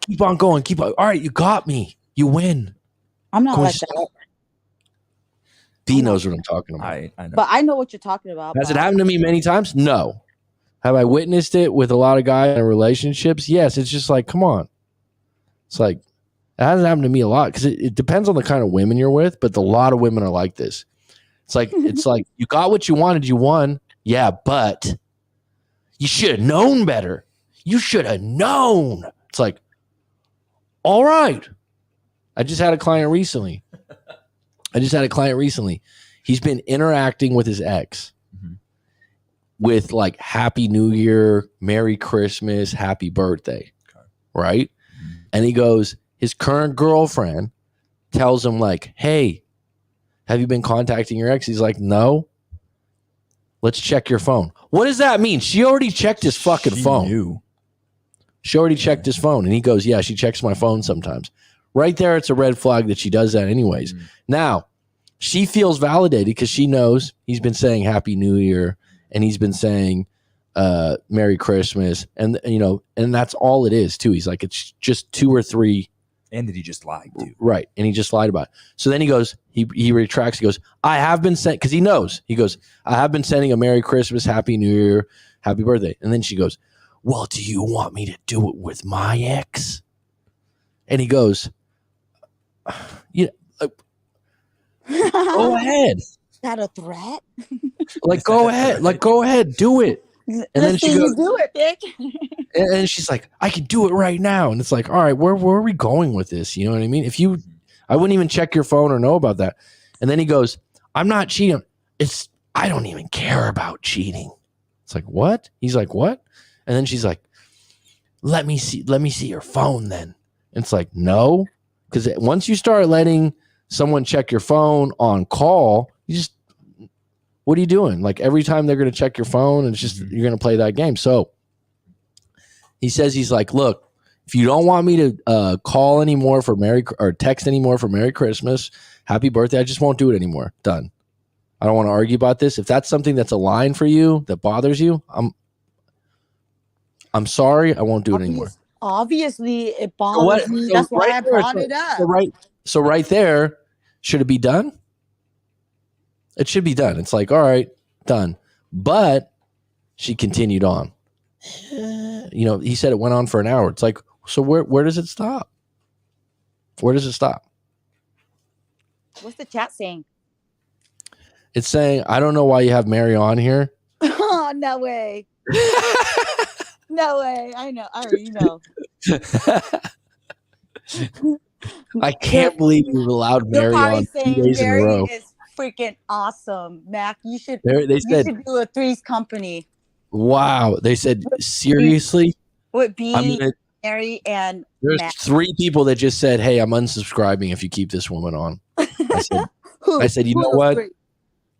keep on going. Keep on. All right, you got me. You win. I'm not like that. B knows what I'm talking about. I know. But I know what you're talking about. Has it happened to me many times? No. Have I witnessed it with a lot of guys in relationships? Yes. It's just like, come on. It's like, it hasn't happened to me a lot because it depends on the kind of women you're with, but a lot of women are like this. It's like you got what you wanted, you won. Yeah, but you should have known better. You should have known. It's like, all right. I just had a client recently. He's been interacting with his ex with like Happy New Year, Merry Christmas, Happy Birthday. Okay. Right? And he goes, his current girlfriend tells him like, hey, have you been contacting your ex? He's like, no. Let's check your phone. What does that mean? She already checked his fucking phone. She already checked his phone. And he goes, yeah, she checks my phone sometimes. Right there, it's a red flag that she does that anyways. Now, she feels validated because she knows he's been saying Happy New Year and he's been saying Merry Christmas. And, and that's all it is, too. He's like, it's just 2 or 3. And did he just lie, too? Right. And he just lied about it. So then he goes, he retracts. He goes, I have been sent, because he knows. He goes, I have been sending a Merry Christmas, Happy New Year, Happy Birthday. And then she goes, well, do you want me to do it with my ex? And he goes, go ahead. Is that a threat? Go ahead, do it. And then she goes, do it, bitch. and she's like, I can do it right now. And it's like, all right, where are we going with this? You know what I mean? I wouldn't even check your phone or know about that. And then he goes, I'm not cheating. I don't even care about cheating. It's like, what? He's like, what? And then she's like, let me see your phone then. And it's like, no. Because once you start letting someone check your phone on call, what are you doing? Like every time they're going to check your phone, and it's just you're going to play that game. So he says, he's like, look, if you don't want me to call anymore or text anymore for Merry Christmas, Happy Birthday, I just won't do it anymore. Done. I don't want to argue about this. If that's something that's a line for you that bothers you, I'm sorry. I won't do it anymore. Obviously, it bothers me. That's why I brought it up. So right there, should it be done? It should be done. It's like, all right, done. But she continued on. He said it went on for an hour. It's like, so where does it stop? Where does it stop? What's the chat saying? It's saying, I don't know why you have Mary on here. Oh, no way. No way. I know. I already know. I can't believe you've allowed Mary on 2 days in a row. Mary is freaking awesome, Mac. You should do a Three's Company. Wow. They said, seriously? Would be Mary and there's Mac. 3 people that just said, hey, I'm unsubscribing if you keep this woman on. I said, you know what?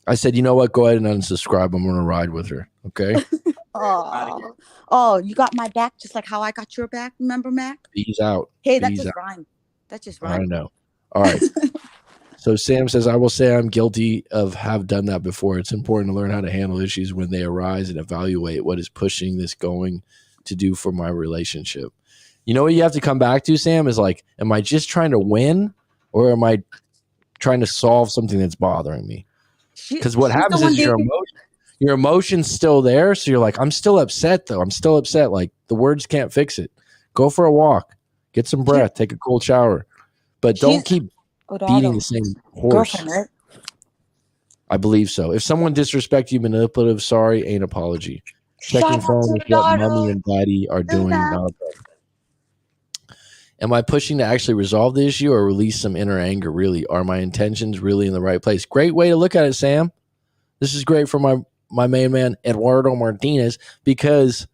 I said, you know what? Go ahead and unsubscribe. I'm going to ride with her. Okay. Oh, you got my back just like how I got your back. Remember, Mac? He's out. Hey, that just rhymed. That just rhymed. I know. All right. So Sam says, I will say I'm guilty of have done that before. It's important to learn how to handle issues when they arise and evaluate what is pushing this going to do for my relationship. You know what you have to come back to, Sam, is like, am I just trying to win or am I trying to solve something that's bothering me? Because what happens is your emotion's still there. So you're like, I'm still upset though. I'm still upset. Like the words can't fix it. Go for a walk, get some breath, take a cold shower, but don't keep beating the same horse. Right? I believe so. If someone disrespects you, manipulative, sorry, ain't apology. Checking phone with what mommy and daddy are doing. Am I pushing to actually resolve the issue or release some inner anger? Really, are my intentions really in the right place? Great way to look at it, Sam. This is great for my main man, Eduardo Martinez, because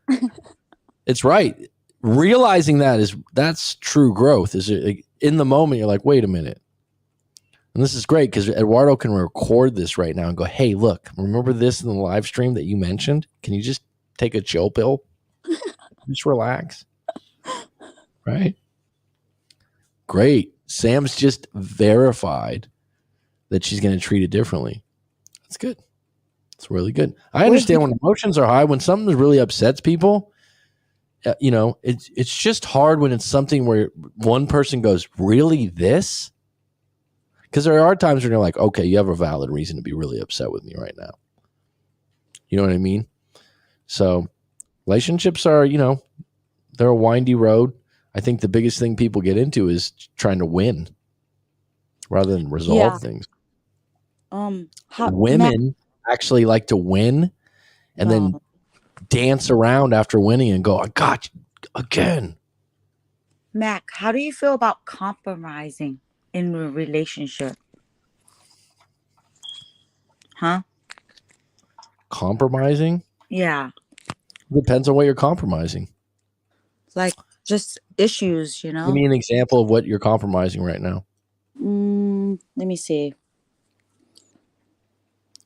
it's right. Realizing that's true growth. Is it like, in the moment, you're like, wait a minute. And this is great because Eduardo can record this right now and go, hey, look, remember this in the live stream that you mentioned? Can you just take a chill pill? Just relax. Right? Great. Sam's just verified that she's going to treat it differently. That's good. It's really good. I understand when emotions are high, when something really upsets people, it's just hard when it's something where one person goes, really this? Because there are times when you're like, okay, you have a valid reason to be really upset with me right now. You know what I mean? So relationships are, they're a windy road. I think the biggest thing people get into is trying to win rather than resolve things. Women actually like to win and then dance around after winning and go, I got you again. Mac, how do you feel about compromising in a relationship? Huh? Compromising? Yeah. Depends on what you're compromising. Like just issues, Give me an example of what you're compromising right now. Let me see.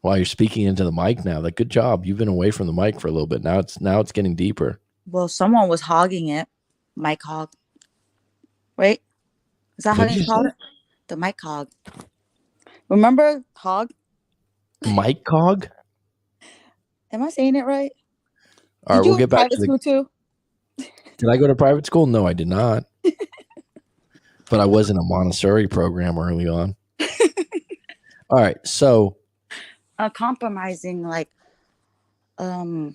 Wow, you're speaking into the mic now. Like, good job. You've been away from the mic for a little bit. Now it's getting deeper. Well, someone was hogging it. Mic hog. Wait. Is that how you call it? The mic hog. Remember hog? Mic hog? Am I saying it right? All right, we'll get back to school too? Did I go to private school? No, I did not. But I was in a Montessori program early on. All right, so compromising, like when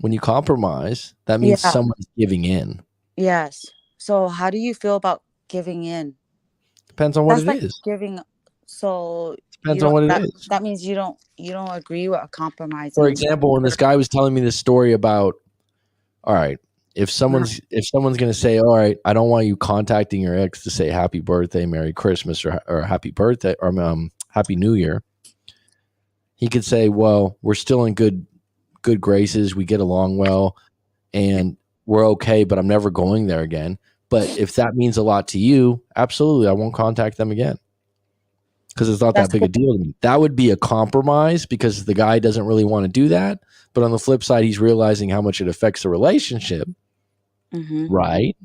you compromise, that means someone's giving in. Yes. So how do you feel about giving in? Depends on what it is. Giving. So depends on what it is. That means you don't agree with a compromise. For example, when this guy was telling me this story about, all right, if someone's going to say, all right, I don't want you contacting your ex to say happy birthday, Merry Christmas, or happy birthday, or Happy New Year, he could say, well, we're still in good graces, we get along well, and we're okay, but I'm never going there again. But if that means a lot to you, absolutely, I won't contact them again because it's not that big a deal to me. That would be a compromise because the guy doesn't really want to do that. But on the flip side, he's realizing how much it affects the relationship, right?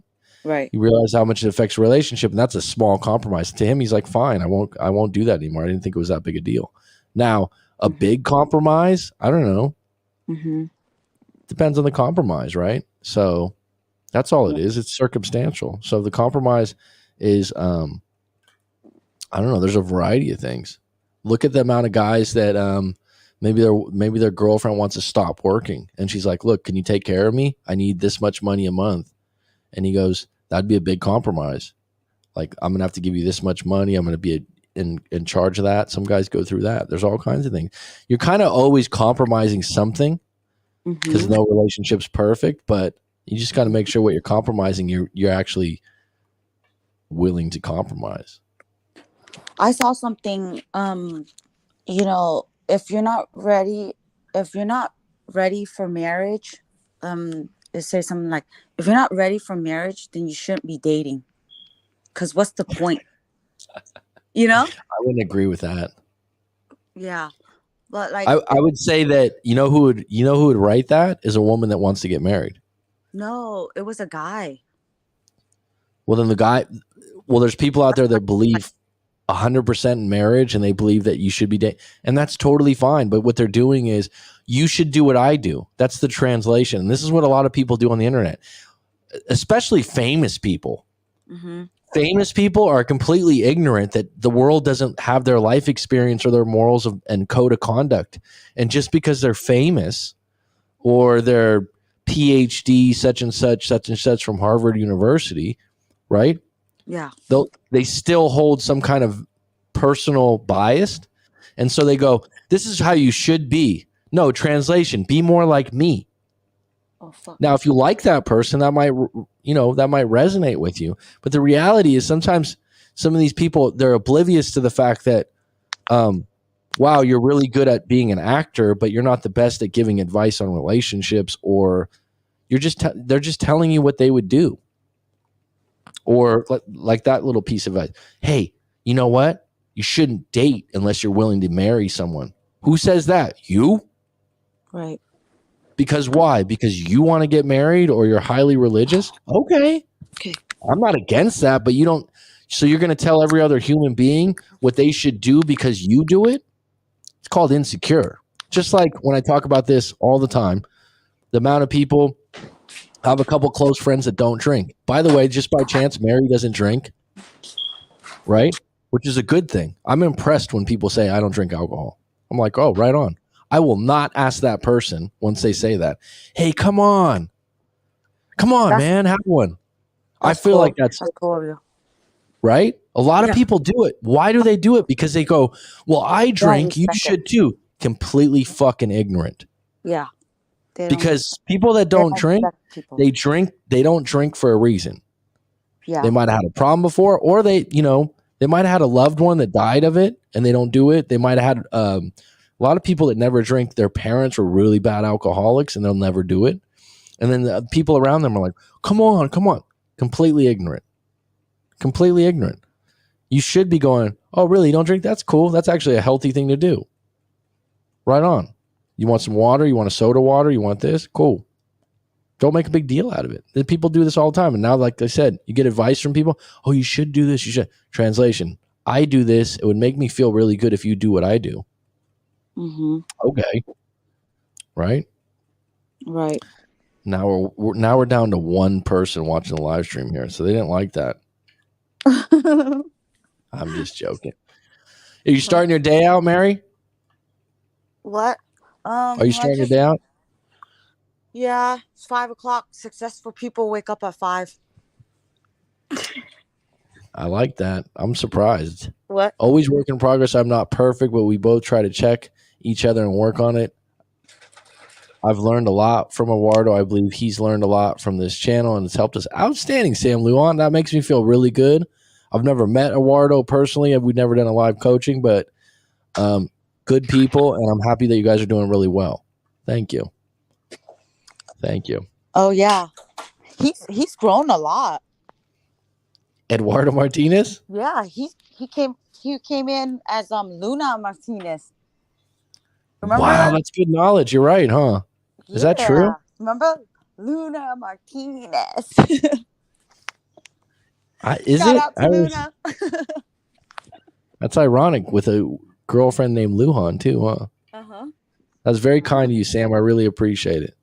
Right. He realized how much it affects the relationship, and that's a small compromise. To him, he's like, fine, I won't do that anymore. I didn't think it was that big a deal. Now, a big compromise, I don't know. Depends on the compromise, right? So that's all it is. It's circumstantial. So the compromise is, I don't know. There's a variety of things. Look at the amount of guys that maybe their girlfriend wants to stop working, and she's like, "Look, can you take care of me? I need this much money a month." And he goes, "That'd be a big compromise. Like, I'm gonna have to give you this much money. I'm gonna be in charge of that." Some guys go through that. There's all kinds of things. You're kind of always compromising something because no relationship's perfect, but you just got to make sure what you're compromising, you're actually willing to compromise. I saw something, if you're not ready for marriage, it says something like, if you're not ready for marriage, then you shouldn't be dating. Because what's the point? I wouldn't agree with that. Yeah. But like I would say that who would write that is a woman that wants to get married. No, it was a guy. Well, then there's people out there that believe 100% in marriage and they believe that you should be dating, and that's totally fine. But what they're doing is, you should do what I do. That's the translation. And this is what a lot of people do on the internet, especially famous people. Famous people are completely ignorant that the world doesn't have their life experience or their morals and code of conduct. And just because they're famous or they're PhD such and such from Harvard University, right? Yeah. They still hold some kind of personal bias. And so they go, this is how you should be. No, translation, be more like me. Oh, fuck. Now, if you like that person, that might, that might resonate with you. But the reality is sometimes some of these people, they're oblivious to the fact that, wow, you're really good at being an actor, but you're not the best at giving advice on relationships, or they're just telling you what they would do. Or like that little piece of advice. Hey, you know what? You shouldn't date unless you're willing to marry someone. Who says that? You? Right. Because why? Because you want to get married or you're highly religious? Okay. I'm not against that, but you don't. So you're going to tell every other human being what they should do because you do it? It's called insecure. Just like when I talk about this all the time, the amount of people, I have a couple close friends that don't drink. By the way, just by chance, Mary doesn't drink, right? Which is a good thing. I'm impressed when people say, I don't drink alcohol. I'm like, oh, right on. I will not ask that person once they say that, hey, come on, man, have one. I feel cool. like that's cool of you. Right. A lot of people do it. Why do they do it? Because they go, well, I drink, you should too. Completely fucking ignorant. Yeah. Because people that don't drink, they don't drink for a reason. Yeah. They might have had a problem before, or they might have had a loved one that died of it and they don't do it. They might have had a lot of people that never drink, their parents were really bad alcoholics and they'll never do it. And then the people around them are like, come on. Completely ignorant. You should be going, oh, really? You don't drink? That's cool. That's actually a healthy thing to do. Right on. You want some water? You want a soda water? You want this? Cool. Don't make a big deal out of it. People do this all the time. And now, like I said, you get advice from people. Oh, you should do this. You should. Translation. I do this. It would make me feel really good if you do what I do. Mm-hmm. Okay. Right? Right. Now we're down to one person watching the live stream here. So they didn't like that. I'm just joking. Are you starting your day out, Mary? What? Are you starting your day out? Yeah, it's 5:00. Successful people wake up at 5. I like that. I'm surprised. What? Always work in progress. I'm not perfect, but we both try to check each other and work on it. I've learned a lot from Eduardo. I believe he's learned a lot from this channel and it's helped us. Outstanding, Sam Luan. That makes me feel really good. I've never met Eduardo personally. We've never done a live coaching, but good people, and I'm happy that you guys are doing really well. Thank you. Oh yeah, he's grown a lot. Eduardo Martinez? Yeah, he came in as Luna Martinez. Remember? Wow, that's good knowledge. You're right, huh? Is that true? Remember Luna Martinez? Shout out to Luna. That's ironic with a girlfriend named Luhan too, huh? Uh-huh. That's very kind of you, Sam. I really appreciate it.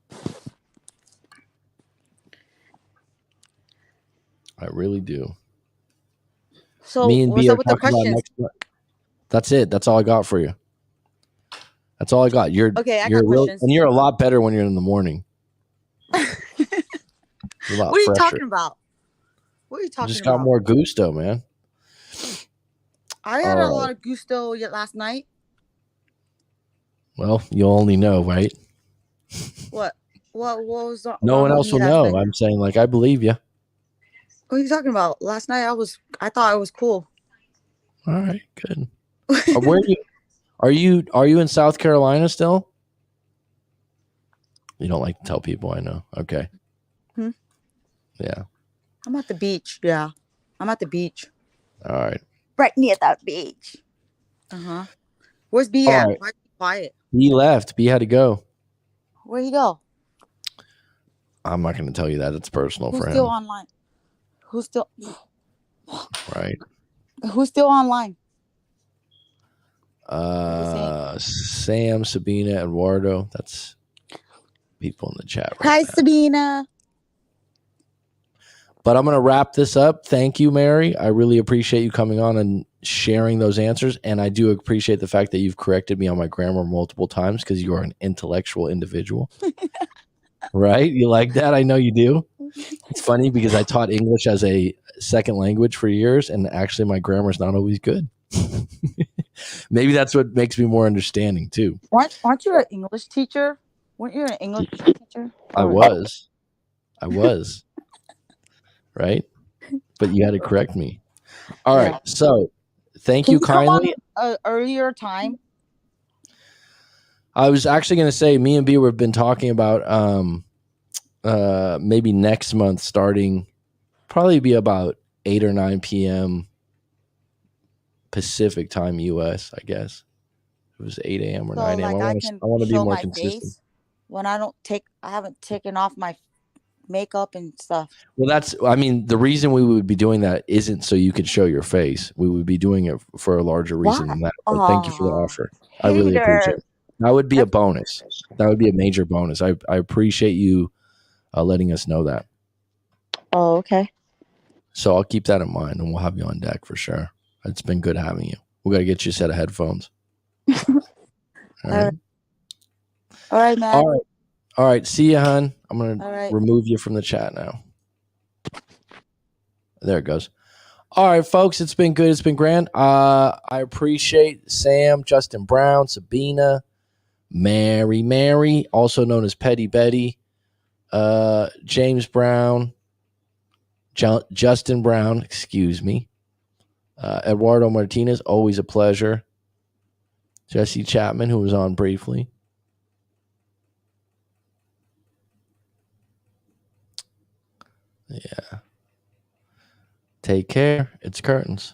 I really do. So me and what's B up are with the talking about questions? next. That's it. That's all I got for you. That's all I got. You're okay. I you're got questions. and you're a lot better when you're in the morning. What are you talking about? What are you talking about? Just got more gusto, man. I had a lot of gusto last night. Well, you'll only know, right? What was no one else will know. Night? I'm saying, like, I believe you. What are you talking about? Last night I thought it was cool. All right, good. Where are you in South Carolina still? You don't like to tell people, I know. Okay. Yeah. I'm at the beach. Yeah. I'm at the beach. All right. Right near that beach. Uh-huh. Where's B at? Right. Why is he quiet? B left. B had to go. Where'd he go? I'm not going to tell you that. It's personal for him. Who's still online? Who's still... Right. Who's still online? Sam, Sabina, Eduardo. That's people in the chat right Hi, now. Sabina. But I'm going to wrap this up. Thank you, Mary. I really appreciate you coming on and sharing those answers. And I do appreciate the fact that you've corrected me on my grammar multiple times because you are an intellectual individual. Right? You like that? I know you do. It's funny because I taught English as a second language for years, and actually my grammar is not always good. Maybe that's what makes me more understanding too. Aren't you an English teacher? Weren't you an English teacher? I Or- was. I was. Right? But you had to correct me. All right. Yeah. So thank Can you you come on kindly. an earlier time? I was actually going to say, me and B have been talking about maybe next month starting, probably be about 8 or 9 p.m. Pacific time, US, I guess. It was 8 a.m. or So 9 a.m. like I can I want to be show more my consistent. face when I haven't taken off my makeup and stuff. Well, the reason we would be doing that isn't so you could show your face. We would be doing it for a larger reason What? than that. But thank you for the Oh, offer. I really appreciate haters. it. That would be a That's bonus. That would be a major bonus. I appreciate you letting us know that. oh, okay. So I'll keep that in mind and we'll have you on deck for sure. It's been good having you. We got to get you a set of headphones. All right. All right, man. All right. All right. See you, hon. I'm going All to right. remove you from the chat now. There it goes. All right, folks. It's been good. It's been grand. I appreciate Sam, Justin Brown, Sabina, Mary, also known as Petty Betty, James Brown, Justin Brown, excuse me, Eduardo Martinez, always a pleasure. Jesse Chapman, who was on briefly. Yeah. Take care. It's curtains.